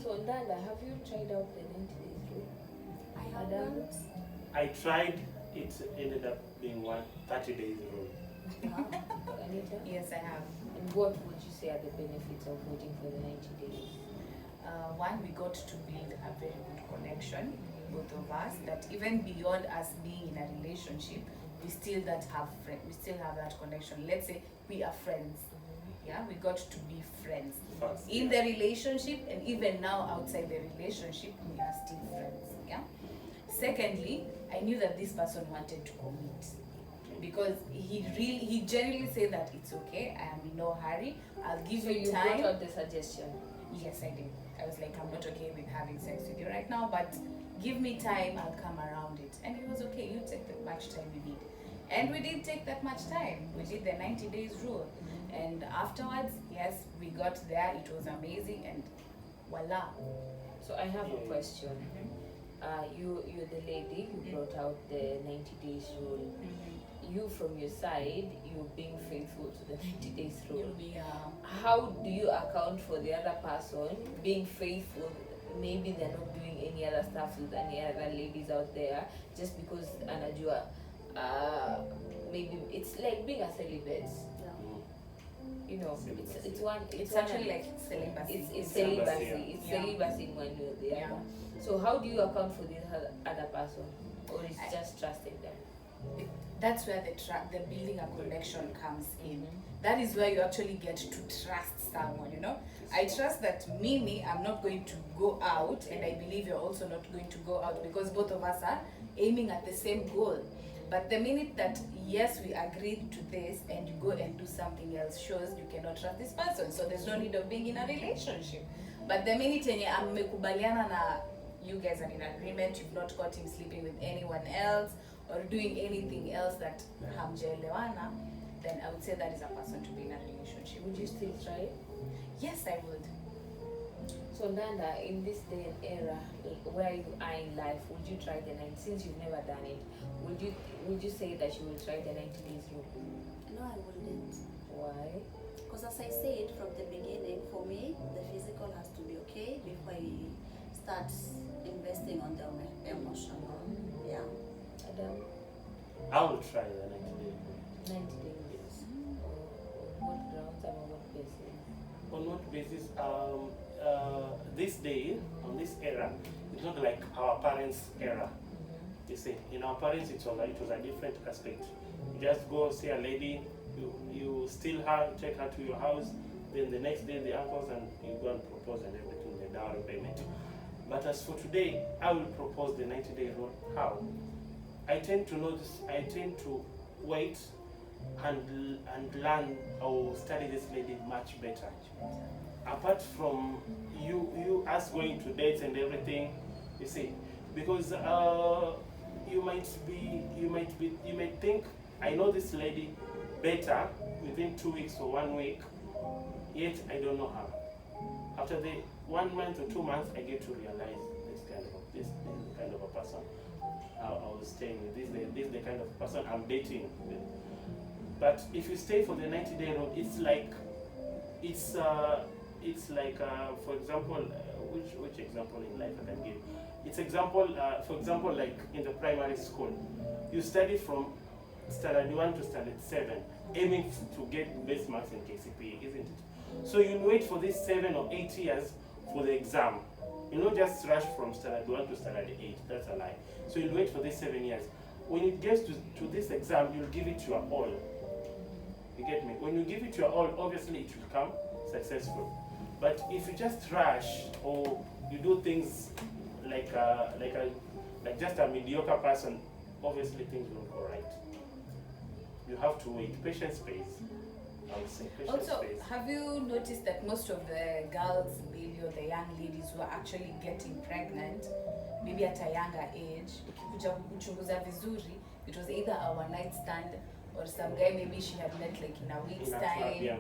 So Ndanda, have you tried out the 90 days rule? I haven't. I tried, it ended up being 30 days rule. Anita? Yes, I have. And what would you say are the benefits of waiting for the 90 days? One, we got to build a very good connection, both of us, that even beyond us being in a relationship, we still that have friend, we still have that connection. Let's say we are friends. Yeah, we got to be friends First, in the relationship, and even now outside the relationship, we are still friends. Yeah. Secondly, I knew that this person wanted to commit because he genuinely said that it's okay. I am in no hurry. I'll give So you you time. brought out the suggestion. Yes, I did. I was like, I'm not okay with having sex with you right now, but give me time, I'll come around it. And he was okay, you take the much time you need. And we did take that much time. We did the 90 days rule. And afterwards, yes, we got there. It was amazing, and voila. So I have a question. You're the lady who brought out the 90 days rule. You from your side, you being faithful to the 90 days rule. How do you account for the other person being faithful? Maybe they're not doing any other stuff with any other ladies out there just because anajua. Maybe it's like being a celibate. You know, it's one. It's actually like celibacy. It's Celibacy, celibacy. yeah. It's Yeah. celibacy in one way or the Yeah. other. So how do you account for the other person, or it's just trusting them? That's where the building a connection comes in. That is where you actually get to trust someone, you know. I trust that Mimi, I'm not going to go out, and I believe you're also not going to go out, because both of us are aiming at the same goal. But the minute that, yes, we agreed to this, and you go and do something else, shows you cannot trust this person. So there's no need of being in a relationship. But the minute yenye amekubaliana na you guys are in agreement, you've not caught him sleeping with anyone else or doing anything else that hamjaelewana, then I would say that is a person to be in a relationship. Would you still try it? Yes, I would. So Nanda, in this day and era, where you are in life, would you try the 90? Since you've never done it, would you say that you will try the 90 days rule? No, I wouldn't. Why? Because as I said from the beginning, for me, the physical has to be okay before I start investing on the emotional. Yeah. Adam, I will try the 90 day. 90 days. On what grounds and on what basis? On what basis? This day, on this era, it's not like our parents' era. You see, in our parents, it was a different aspect. You just go see a lady, you steal her, take her to your house, then the next day the uncles and you go and propose and everything, the dowry payment. But as for today, I will propose the 90-day rule. How? I tend to notice, I tend to wait and learn or study this lady much better. Apart from you us going to dates and everything, you see, because you might think I know this lady better within 2 weeks or 1 week, yet I don't know her. After the 1 month or 2 months, I get to realize this is the kind of a person I was staying with. This is the kind of person I'm dating with. But if you stay for the 90-day rule, it's like for example, which example in life I can give? It's example, for example, like in the primary school, you study from standard 1 to standard 7, aiming to get best marks in KCPE, isn't it? So you wait for these 7 or 8 years for the exam. You don't just rush from standard 1 to standard 8, that's a lie. So you wait for these 7 years. When it gets to this exam, you'll give it your all. You get me? When you give it your all, obviously it will come successful. But if you just rush or you do things like just a mediocre person, obviously things won't go right. You have to wait. Patience pays. I would say patience Also, pays. have you noticed that most of the girls, maybe, or the young ladies who are actually getting pregnant, maybe at a younger age, ukikuja kuchunguza vizuri, it was either a one-night stand or some guy maybe she had met like in a week's In a time. club, yeah.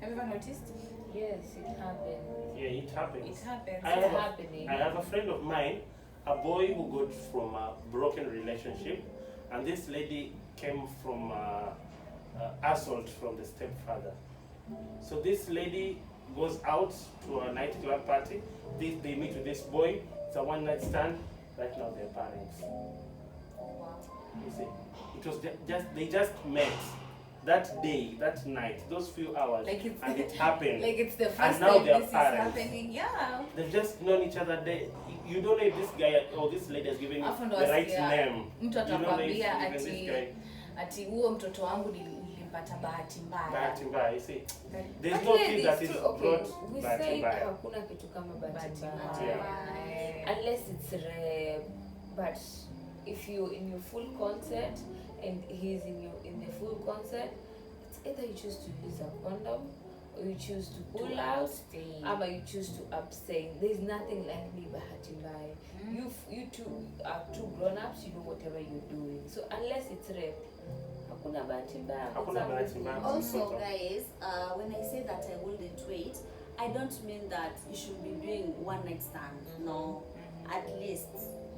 Have you ever noticed? Yes, it happens. Yeah, it happens. It happens. It's happening. I have a friend of mine, a boy who got from a broken relationship, and this lady came from assault from the stepfather. So this lady goes out to a nightclub party. They meet with this boy. It's a one-night stand. Right now, they're parents. Wow. You see, it was just they just met. that day, that night, those few hours, Like it's and it happened. like it's the And first now time they are this is parents. happening. Yeah. They've just known each other. You don't know if this guy or this lady is giving you Alafu ndo the right wasikia, name. mtu You know atakwambia if even this guy. ati huo mtoto wangu nilimpata bahati mbaya. Bahati mbaya, you see. There's But no yeah, kid this that is too, okay, brought we bahati say mbaya. hakuna kitu kama bahati Bahati mbaya. mbaya. Unless it's rare, but if you're in your full consent and he's in the full consent, it's either you choose to use a condom or you choose to pull out, or you choose to abstain. There's nothing like ni bahati mbaya. You two are two grown-ups, you know whatever you're doing. So unless it's rape, hakuna bahati mbaya. Hakuna bahati mbaya. Also, guys, when I say that I wouldn't wait, I don't mean that you should be doing one night stand. No, at least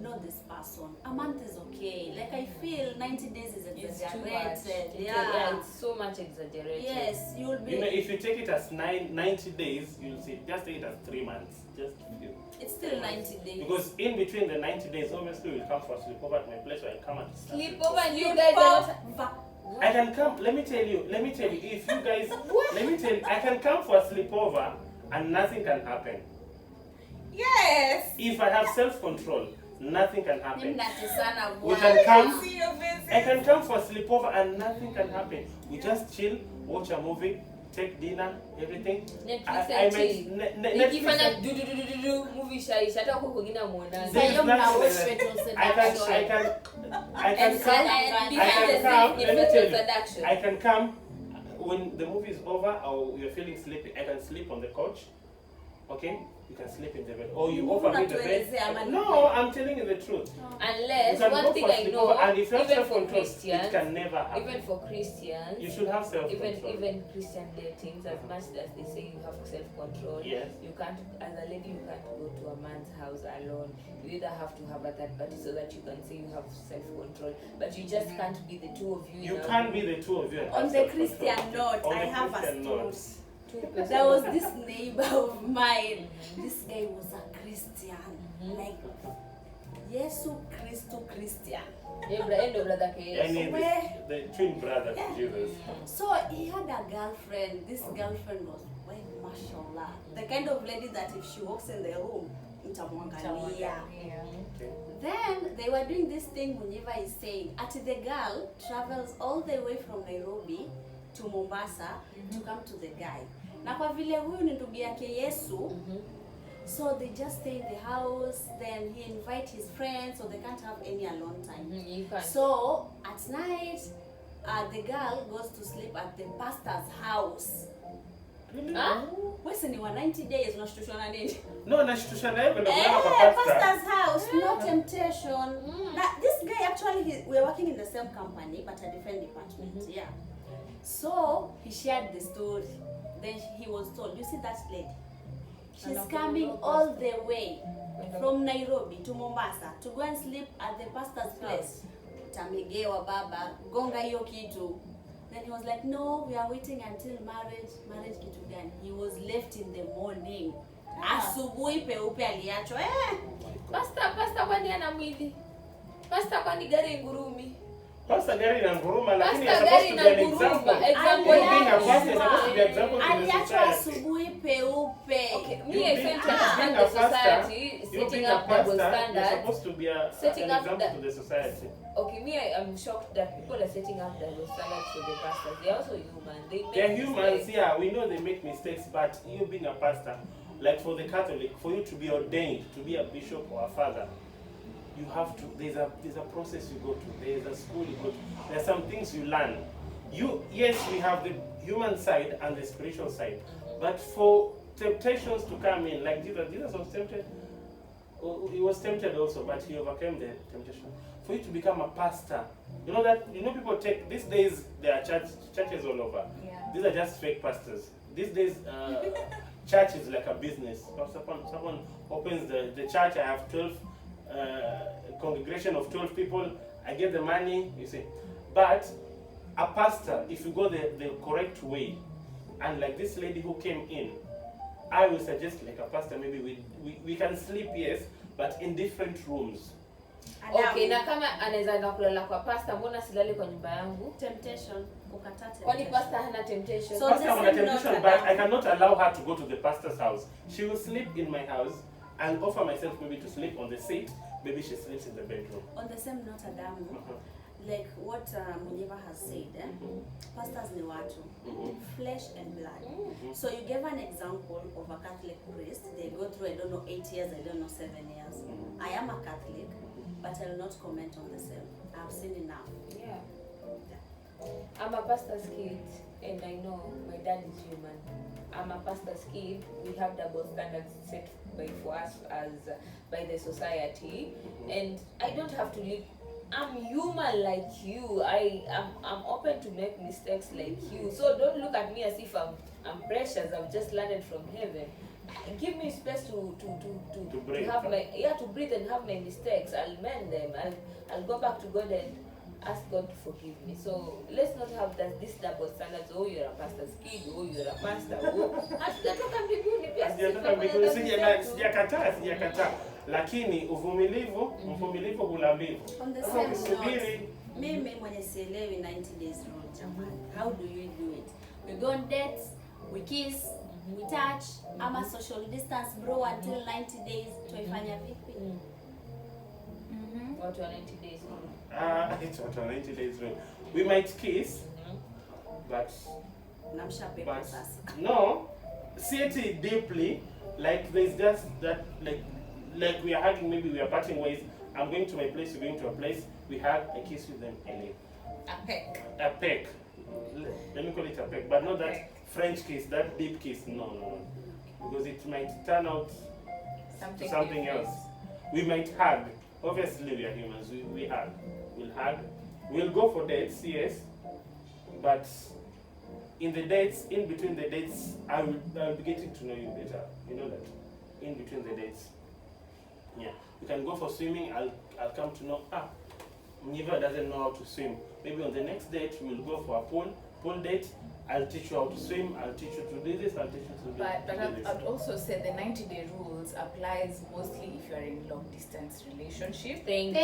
know this person. A month is okay. Like I feel 90 days is It's too much. exaggerated. Yeah, it's so much exaggerated. Yes, you'll be. You know, if you take it as 90 days, you'll see. Just take it as 3 months. Just feel. It's still 90 days. Because in between the 90 days, obviously we'll come for a sleepover at my place or I come at Sleep over and you guys are not. I can come, let me tell you, if you guys, let me tell you, I can come for a sleepover and nothing can happen. Yes. If I have self-control, nothing can happen. Mnatesana We bwana. can come, See your faces. I can come for a sleepover and nothing can happen. We just chill, watch a movie, take dinner, everything. Netflix I and might, chill. Netflix Nikifanya and- du movie shaisha hata huko kwingine muonani. Sasa hiyo There's mna nothing watch like Fatal that. I can And come. behind the come, scenes, let me it's tell you, seduction. I can come when the movie is over or you're feeling sleepy. I can sleep on the couch. Okay, you can sleep in the bed, or you offer me the Unatuelezea ama bed. ni No, kweli? I'm telling you the truth. Unless You can one go thing for I know, sleepover, and if you have even for self-control, Christians, it can never happen. even for Christians, You should have self-control. even Christian datings, as much as they say you have self-control, Yes. you can't, as a lady, you can't go to a man's house alone. You either have to have a third party so that you can say you have self-control, but you just can't be the two of you. You in a can't room. be the two of you. And On have the self-control. Christian note, On I the have a Christian story. note. There was this neighbor of mine. This guy was a Christian. Like Yesu Christo Christian. End of brother And case. the twin brothers of Jesus. So he had a girlfriend. This girlfriend was, well, mashallah, the kind of lady that if she walks in the room, mtamwangalia. Yeah. Okay. Then they were doing this thing Munyiva is saying. The girl travels all the way from Nairobi to Mombasa to come to the guy. Na kwa vile huyu ni ndugu yake Yesu, so they just stay in the house, then he invite his friends so they can't have any alone time. You can't. So at night, the girl goes to sleep at the pastor's house. Really? Huh? Wesi ni wa 90 days unashtushwa na nini? No, nashtusha na hivyo ndio kulala kwa pastor. Pastor's house, no temptation. That this guy actually, we're working in the same company but a different department. Yeah. So he shared the story. Then he was told, you see that lady? She's coming all the way from Nairobi to Mombasa to go and sleep at the pastor's place. Tamegewa baba, gonga hiyo kitu. Then he was like, no, we are waiting until marriage. Marriage kitu gani? He was left in the morning. Asubuhi peupe aliachwa. Pastor kwani ana mwili? Pastor kwani gari ngurumi? Pastor gari na nguruma lakini Pastor you're gari supposed to be na an example. nguruma. Example You being a yangu. pastor is supposed to be an example to the Aliachwa society. asubuhi peupe. Okay, You me I being- feel to being understand a the pastor, society, you setting being a up double pastor, you're standards. supposed to be an Setting up example the- to the society. Okay, me I am shocked that people are setting up double standards for the pastors. They're also human. They make They're humans, mistakes. yeah. We know they make mistakes, but you being a pastor, like for the Catholic, for you to be ordained to be a bishop or a father, you have to. There's a process you go to. There's a school you go to. There's some things you learn. Yes, we have the human side and the spiritual side, but for temptations to come in, like Jesus was tempted. He was tempted also, but he overcame the temptation. For you to become a pastor, people take these days. There are churches all over. Yeah. These are just fake pastors. These days, church is like a business. Someone opens the church. I have 12 congregation of 12 people. I get the money. You see, but a pastor, if you go the correct way, and like this lady who came in, I will suggest like a pastor. Maybe we can sleep, yes, but in different rooms. Okay, na kama anaweza enda kulala kwa pastor, mbona silali kwa nyumba yangu? Temptation. kukataa Kwani temptation. pastor hana temptation? So- Pastor the on a same temptation, Notre but Dame. I cannot allow her to go to the pastor's house. She will sleep in my house. I'll offer myself maybe to sleep on the seat. Maybe she sleeps in the bedroom. On the same Notre Dame, Uh-huh. like what Munyeva has said, pastors ni watu, flesh and blood. So you gave an example of a Catholic priest. They go through, I don't know, 8 years, I don't know, 7 years. I am a Catholic, but I will not comment on the same. I've seen enough. Yeah. I'm a pastor's kid, and I know my dad is human. I'm a pastor's kid. We have double standards set for us as by the society, and I don't have to live. I'm human like you. I'm open to make mistakes like you. So don't look at me as if I'm precious. I've just landed from heaven. Give me space to breathe. have my to breathe and have my mistakes. I'll mend them. I'll go back to God and ask God to forgive me. So let's not have this double standards. Oh, you're a pastor's kid. Oh, you're a pastor. Oh, hatujatoka mbinguni pia sisi Sijatoka tunafanya mbinguni, dhambi zetu. sijakataa. Lakini mvumilivu hula mbivu. On the Sasa same ukisubiri, note, mimi mwenye sielewi 90 days rule jamani. How do you do it? We go on dates, we kiss, we touch, ama social distance bro until 90 days tuifanya vipi? Watu wa 90 days. it's what 90 days rule. We might kiss, but Namshapepa sasa. no, see it deeply. Like there's just that, like we are hugging. Maybe we are parting ways. I'm going to my place. You're going to a place. We hug. I kiss you. Then I leave. A peck. A peck. Let me call it a peck, but not that French kiss, that deep kiss. No. Because it might turn out to something else. We might hug. Obviously, we are humans. We hug. We'll hug. We'll go for dates, yes. But in between the dates, I'll be getting to know you better. You know that. In between the dates. Yeah. You can go for swimming. I'll come to know. Mniva doesn't know how to swim. Maybe on the next date we'll go for a pool date. I'll teach you how to swim. I'll teach you to do this. I'll teach you to do But this. I'd also say the 90-day rules applies mostly if you're in long distance relationship. Thank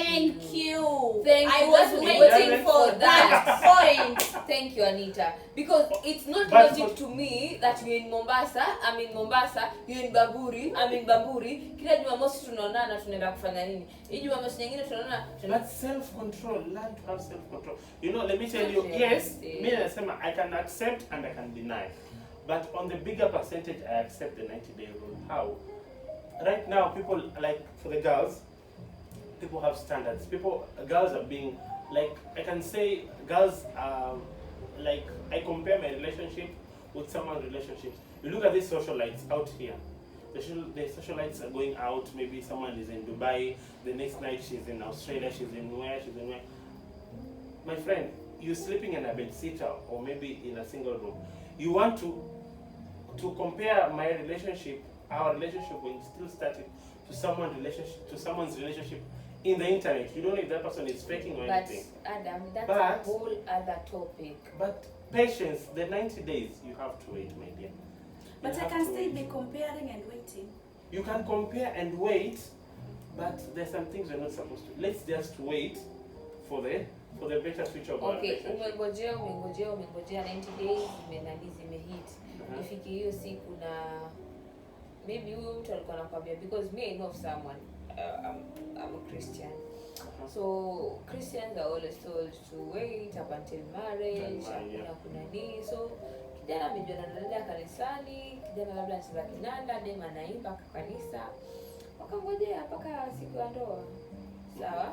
you. Thank I you. was That's waiting what for that point. Thank you, Anita. Because it's not But logic to me that you're in Mombasa, I'm in Mombasa, you're in Bamburi, I'm in Bamburi. Kila Jumamosi tunaonana tunaenda kufanya nini? Hii Jumamosi nyingine tunaonana But self-control, learn to have self-control. You know, let me tell you, Okay. yes, me nasema I can accept and I can deny. But on the bigger percentage, I accept the 90-day rule. How? Right now, people, like for the girls, people have standards. Girls are being, like, I can say girls are, like, I compare my relationship with someone's relationship. You look at these socialites out here. The socialites are going out. Maybe someone is in Dubai. The next night she's in Australia. She's in where? My friend, you're sleeping in a bed sitter or maybe in a single room. You want to compare our relationship when still started to someone's relationship in the internet. You don't know if that person is faking or But anything. Adam, that's But- a whole other topic. But patience, the 90 days, you have to wait, my dear. But You I have can to still wait. be comparing and waiting. You can compare and wait, but there's some things you're not supposed to. Let's just wait for the better future of our Okay, relationship. umengojea 90 days zimehit. Ifiki hiyo siku na maybe huyo mtu alikuwa anakwambia, because me I know of someone, I'm a Christian. So Christians are always told to wait up until marriage, kuna nini. So kijana amejiona anaenda kanisani, kijana labda anacheza kinanda, dem anaimba kwa kanisa. Wakangojea mpaka siku ya ndoa. Sawa?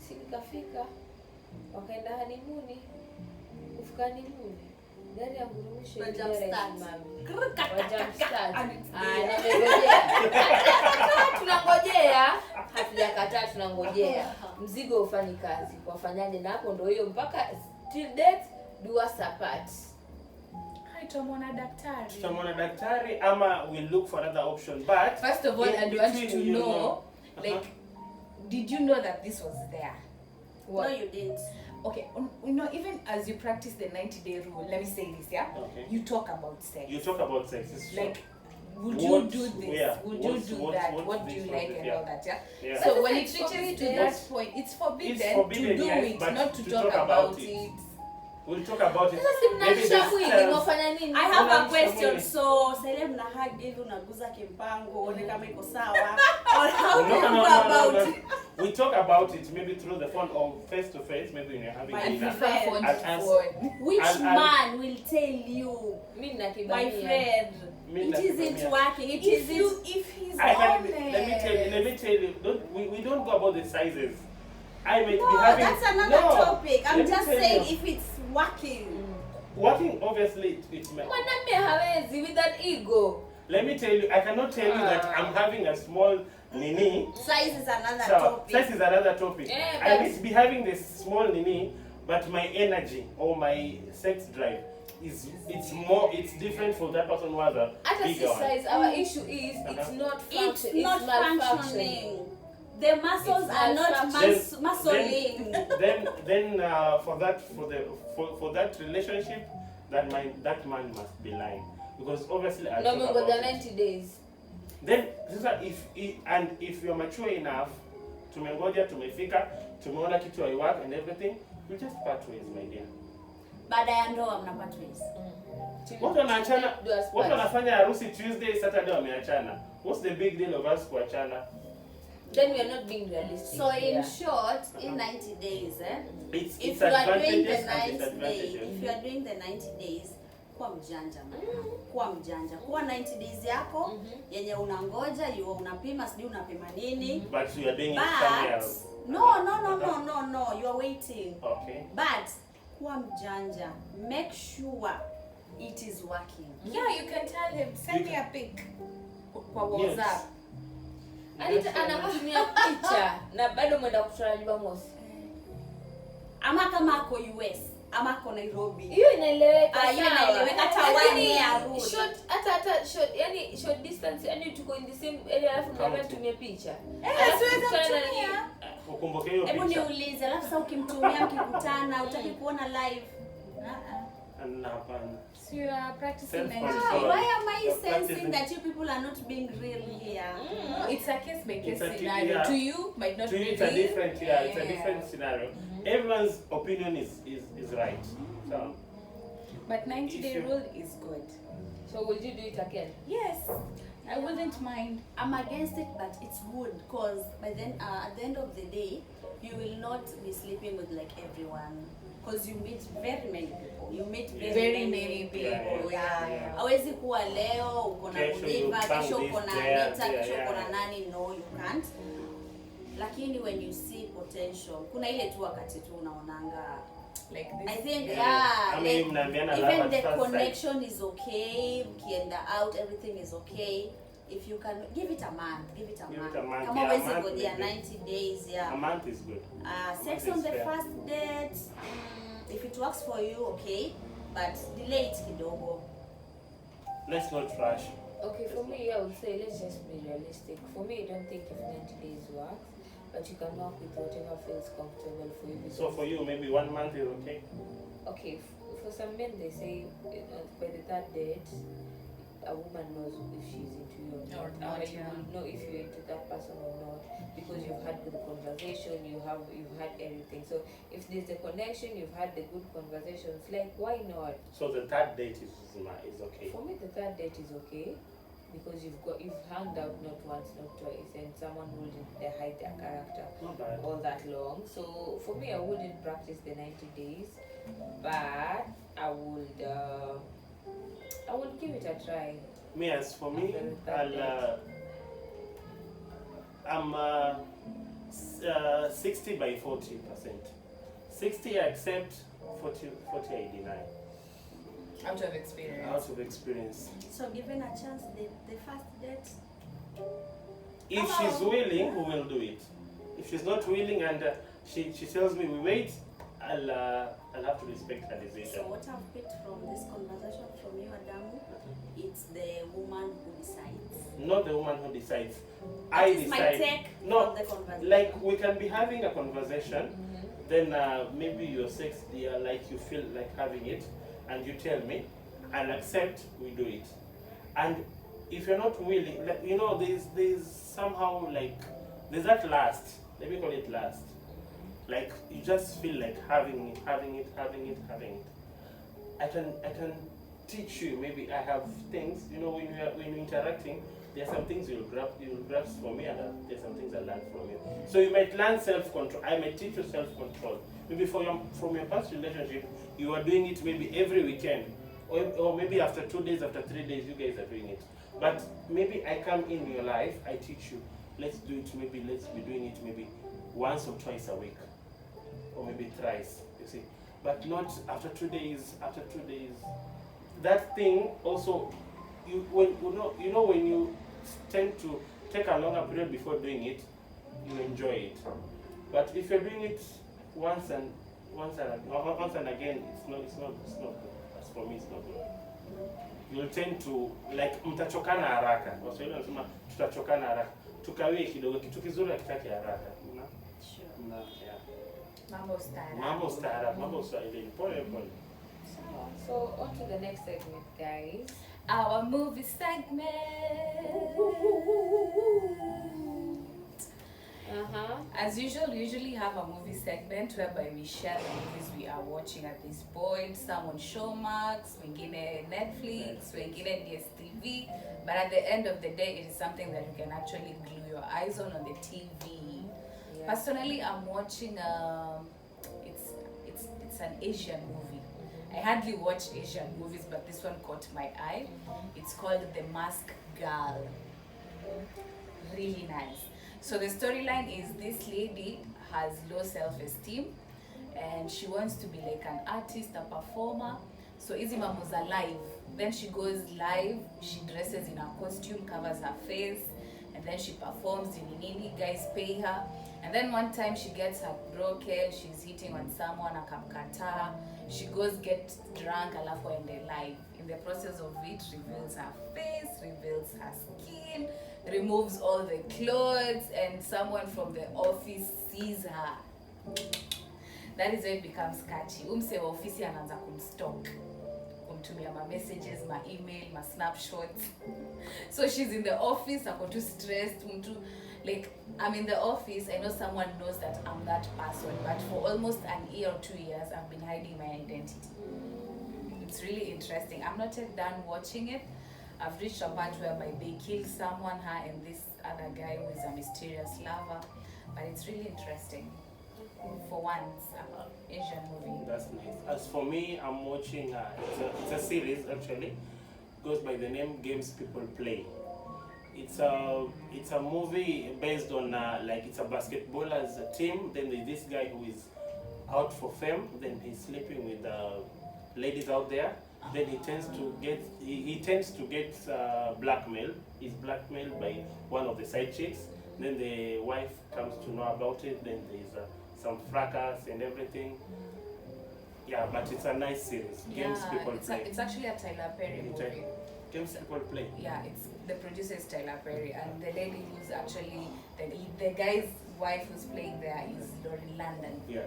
Siku ikafika, wakaenda honeymoon. Kufika honeymoon, gari ya ngurumisho tunangojea, hatujakataa, tunangojea mzigo ufanye kazi, wafanyaje? Na hapo ndio hiyo mpaka till death do us apart. Tutamwona daktari. Ama we'll look for another option. But First of all, in I'd want between, to you know, like, did you know that this was there? No, you didn't. Okay, you know, even as you practice the 90-day rule, let me say this, yeah? Okay. You talk about sex. You talk about sex. It's true. Like, would you What- do this? yeah, Would you what's- do what's- that? what's What do this, you what's like this, and yeah. all that, yeah? Yeah. So But when it it's reaches to forbidden. that point, it's forbidden, forbidden, to do yes, it, but not to to talk talk about about it. it. We'll talk about it. Sasa si Maybe mnanisha there's mwili styles. mwafanya nini? I have a Unanisha question. mwili. So, sasa mna hug hivi unaguza kimpango, uone kama iko sawa. Or how No, do you no, go no, no, about no. it? We talk about it maybe through the phone or face to face, maybe when you're having My I dinner. prefer phone I'll to answer. phone. Which I'll- man will tell you, Mimi nina my kibania. friend, Me it isn't nakibania. working, it If isn't. he's I can, honest. let me tell you, we don't go about the sizes. I might No, be having that's another no, topic. I'm let me just tell saying you. if it's working. Working obviously it's Mwanamume hawezi with that ego. let me tell you, I cannot tell you that I'm having a small nini. Size is another So topic. size is another topic. Yeah, I but- may be having this small nini, but my energy or my sex drive it's different for that person who has a Hata si bigger one. size, our issue is it's Uh-huh. not It's function, not malfunctioning. functioning. The muscles It's are not malfunctioning. muscling. Then for that relationship, that man must be lying, because obviously I No, talk mungo about the it. 90 days. Then sasa if you're mature enough, tumengoja, tumefika, tumeona kitu I work and everything, you just part ways, my dear. Baada ya ndoa mnapata ways. Watu wanaachana, Do a watu spat. wanafanya harusi Tuesday, Saturday wameachana. What's the big deal of us kuachana? Then we are not being realistic. So in here. short, in 90 days, It's if you are doing the advantages and 90 days, disadvantages. if you are doing the 90 days, kuwa mjanja man. Kuwa mjanja. Kuwa 90 days yako yenye unangoja, you unapima, sijui unapima nini. But you are doing it somewhere But else. no, you are waiting. Okay. But kuwa mjanja, make sure it is working. Yeah, you can tell him, send me a pic. Kwa Yes. WhatsApp. Anita anakutumia picha na bado mwenda kutoa Jumamosi. Ama kama ako US, ama ako Nairobi. Hiyo inaeleweka. Hiyo sawa. inaeleweka, hata Lakini one year rule. short hata short, yani short distance, yani tuko in the same area alafu mnaambia tumie picha. Alafu siwezi tukutane na kutumia. Ukumbuke hiyo Hebu picha. niulize, alafu sasa ukimtumia mkikutana, utaki kuona live. Na hapana. So you are practicing Self-control. Nigerian. Why am I You're sensing practicing. that you people are not being real here? No, it's a case by case It's a- scenario. yeah. To you, might not To be you it's a real. different it's a different scenario. Everyone's opinion is right. So But 90-day If you- rule is good. So will you do it again? Yes, I wouldn't mind. I'm against it, but it's good because by then, at the end of the day, you will not be sleeping with like everyone because you meet very many people. You meet Very many people. Yeah. Yeah. Hawezi kuwa leo uko na Kesho you Mudiva, bang kesho this uko na there, Anita, yeah, kesho uko na yeah. nani. No, you can't. Lakini when you see potential, kuna ile tu wakati tu unaonanga. Like I this. think I mean, like, mnaambiana love even at the first sight. connection is okay. Mkienda out, everything is okay. If you can give it a month, give it a Give month. it a month, Kama yeah, a huwezi month ngojea will be 90 days, yeah. a month is good. Sex month on is the fair. first date, if it works for you, okay, but delay it kidogo. Let's not rush. Okay, for me, I would say let's just be realistic. For me, I don't think if 90 days works, but you can work with whatever feels comfortable for you. So for you, maybe 1 month is okay. Okay, for some men, they say by the third date, a woman knows if she's into you Or or not, not. You yeah. will know if you're into that person or not because you've had good conversation, you've had everything. So if there's a connection, you've had the good conversations. Like why not? So the third date is okay. For me, the third date is okay because you've hanged out not once, not twice, and someone wouldn't hide their character Not bad. all that long. So for me, I wouldn't practice the 90 days, but I would give it a try. Me, as for me, After the third I'm 60 by 40%. 60 I accept, 40 I deny. Out of experience. Out of experience. So given a chance, the first date. If she's willing, we will do it. If she's not willing and she tells me we wait, I'll have to respect her So decision. what I've picked from this conversation from you, Adamu, it's the woman who decides. Not the woman who decides. That I is my decide. take No, from the conversation. like we can be having a conversation, then maybe your sex, like you feel like having it, and you tell me, I'll accept, we do it. And if you're not willing, like, you know, there's somehow like, there's that last, let me call it last. like you just feel like having it. I can teach you. Maybe I have things, when you're interacting, there are some things you'll grasp from me, and there are some things I learn from you. So you might learn self-control. I might teach you self-control. Maybe from your past relationship, you are doing it maybe every weekend, or maybe after 2 days, after 3 days, you guys are doing it. But maybe I come in your life, I teach you. Let's do it. Maybe let's be doing it maybe once or twice a week, or maybe thrice. You see, but not after 2 days. After 2 days, that thing also, when you tend to take a longer period before doing it, you enjoy it. But if you're doing it once and again, it's not good. As for me, it's not good. You'll tend to, like, mtachokana haraka. Waswahili wanasema tutachokana haraka. Tukawie kidogo, kitu kizuri hakitaki haraka. Sure. Yeah. Mambo staarab. Mambo Swahili. Pole. So on to the next segment, guys. Our movie segment. As usual, we usually have a movie segment whereby we share the movies we are watching at this point. Some on Showmax, wengine Netflix, wengine DSTV. But at the end of the day, it is something that you can actually glue your eyes on the TV. Yeah. Personally, I'm watching it's an Asian movie. I hardly watch Asian movies, but this one caught my eye. It's called The Mask Girl. Really nice. So the storyline is this lady has low self-esteem and she wants to be like an artist, a performer. So hizi mambo's are live. Then she goes live, she dresses in a costume, covers her face, and then she performs in nini, guys pay her. And then one time she gets heartbroken, she's hitting on someone, akamkataa. She goes get drunk, alafu ende live. In the process of it, reveals her face, reveals her skin, removes all the clothes, and someone from the office sees her. That is when it becomes catchy. Umse wa ofisi anaanza kumstalk, kumtumia ma messages, ma email, ma snapshots. So she's in the office, ako too stressed, like, I'm in the office, I know someone knows that I'm that person, but for almost an year or 2 years, I've been hiding my identity. It's really interesting. I'm not yet done watching it. I've reached a part whereby they kill someone, her and this other guy who is a mysterious lover. But it's really interesting. For once, Asian movie. That's nice. As for me, I'm watching, it's a series actually. Goes by the name Games People Play. It's a movie based on like, it's a basketballer's team. Then there's this guy who is out for fame. Then he's sleeping with ladies out there. Then he tends to get blackmailed. He's blackmailed by one of the side chicks. Then the wife comes to know about it. Then there's some fracas and everything. Yeah, but it's a nice series. Games People Play. It's actually a Tyler Perry movie. Games People Play. Yeah, it's the producer is Tyler Perry, and the lady who's actually the guy's wife who's playing there is Lauren London. Yeah.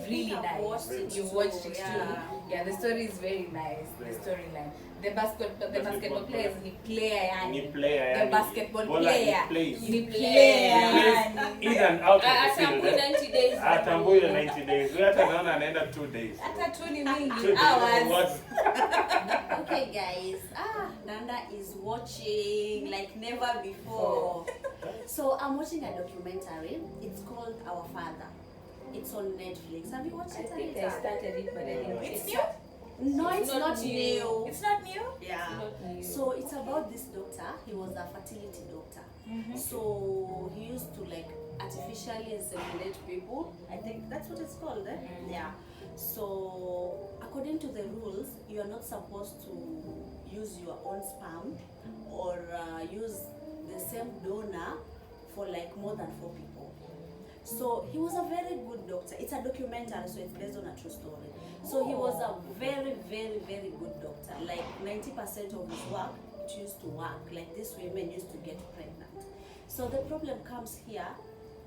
Really I've nice. watched it You too, watched it yeah. too. Yeah, the story is very nice. The Yeah. storyline. The basketball Basketball players ni player yani. Ni player, The yani. basketball Bola, player. he plays. Ni player He plays yani. in and out of the Atambui field. 90 days. Atambui 90 days. We hata naona anaenda 2 days. Hata tu ni mingi 2 days. hours. What? Okay, guys. Nanda is watching like never before. So I'm watching a documentary. It's called Our Father. It's on Netflix. Have you watched I it? think I Anita? started it, but I didn't watch It's it. new? No, it's not not new. new. It's not new? Yeah. Not new. So it's about this doctor. He was a fertility doctor. So he used to like artificially inseminate people. I think that's what it's called, eh? Yeah. So according to the rules, you are not supposed to use your own sperm or use the same donor for like more than 4 people. So he was a very good doctor. It's a documentary, so it's based on a true story. So he was a very, very, very good doctor. Like 90% of his work, it used to work. Like these women used to get pregnant. So the problem comes here.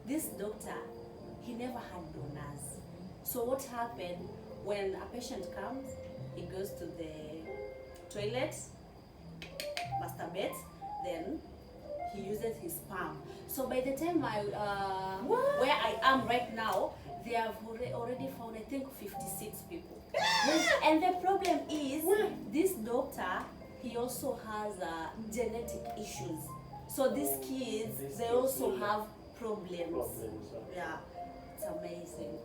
This doctor, he never had donors. So what happened when a patient comes, he goes to the toilet, masturbates, then he uses his sperm. So by the time where I am right now, they have already found, I think, 56 people. And the problem is, this doctor, he also has genetic issues. So these kids, they also have problems. Yeah, it's amazing.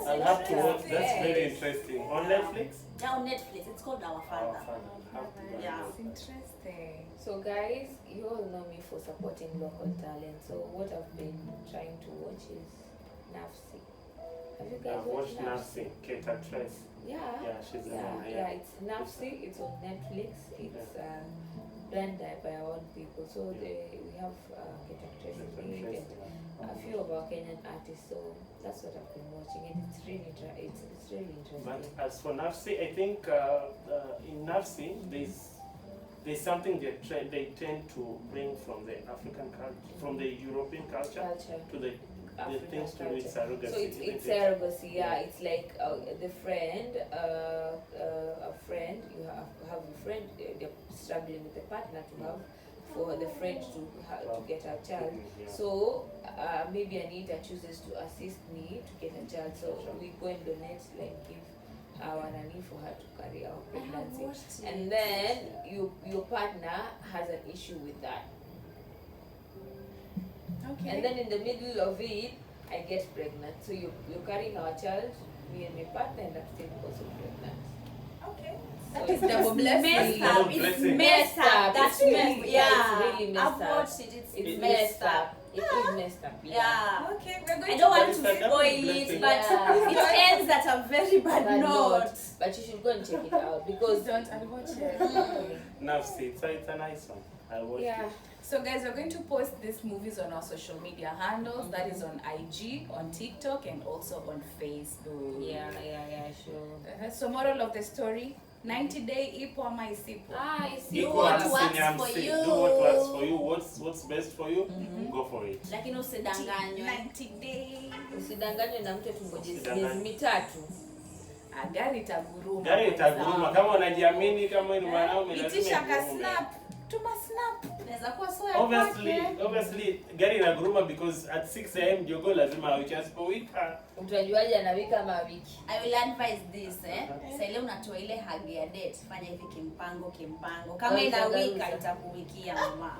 I'll have to watch. That's very interesting. On Netflix? Yeah, on Netflix. It's called Our Father. Yeah. It's interesting. So guys, you all know me for supporting local talent. So what I've been trying to watch is Nafsi. Have you guys I've watched Nafsi? Nafsi, Kate actress. Yeah. Yeah, she's the one. Yeah, it's Nafsi. It's on Netflix. It's done by our own people. So we have Kate actress in it and a few of our Kenyan artists. So that's what I've been watching, and it's really it's really interesting. But as for Nafsi, I think in Nafsi there's something they tend to bring from the African culture, from the European culture to the African things to do with culture. surrogacy. So it's surrogacy, yeah. It's like the friend, a friend. You have a friend. They're struggling with the partner to have for the friend to get a child. Yeah. So maybe Anita chooses to assist me to get a child. So we go and donate, like give our nanny for her to carry our pregnancy. And then your partner has an issue with that. Okay. And then in the middle of it, I get pregnant. So you're carrying our child, me and my partner, and I'm still also pregnant. Okay. So That is it's double blessing. Messed up. Double It's blessing. messed up. That's It's really- messed. yeah, Yeah, it's really messed I've up. watched it. It's messed messed up. It is messed up. Yeah. Okay, we're going I to don't want to It's a double spoil it, blessing. but Yeah. it ends at a very bad Bad note. note. But you should go and check it out because don't I'll watch it. Nafsi, it's a nice one. I watched yeah. it. So guys, we're going to post these movies on our social media handles. That is on IG, on TikTok, and also on Facebook. Yeah, sure. So moral of the story, 90-day ipo ama isipo. I see. Do Equal what and works senior for MC. you. Do what works for you. What's best for you? Go for it. Lakini usidanganywe. 90 days. Usidanganywe na mtu tungoje Usidanganywe. miezi mitatu. Gari itaguruma. Gari itaguruma kama unajiamini, kama ni mwanaume lazima Itisha ka igurume. snap. Tuma snap. Inaweza kuwa so ya Obviously gari inaguruma because at 6 am jogo lazima awike, asipowika Utajuaje anawika ama wiki? I will advise this, Sasa ile unatoa ile hug ya date, fanya hivi kimpango. Kama ina wika itakuwikia mama.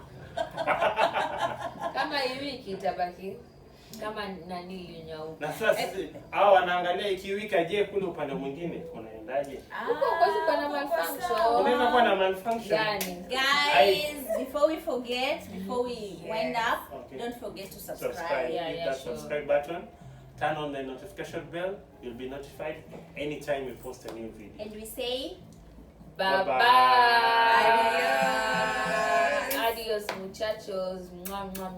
Kama hii wiki itabaki kama nani ilinyauka. na sasa hao wanaangalia ikiwika, je kule upande mwingine unaendaje? Huko kwasi kuna malfunction. Unaweza kuwa na malfunction. Gani? Guys, before we forget, before we wind up, Okay. don't forget to Subscribe. subscribe. Yeah, Hit that sure. subscribe button. Turn on the notification bell. You'll be notified anytime we post a new video. And we say Bye Bye-bye. bye. Adios. Adios muchachos. Mwah, mwah, mwah.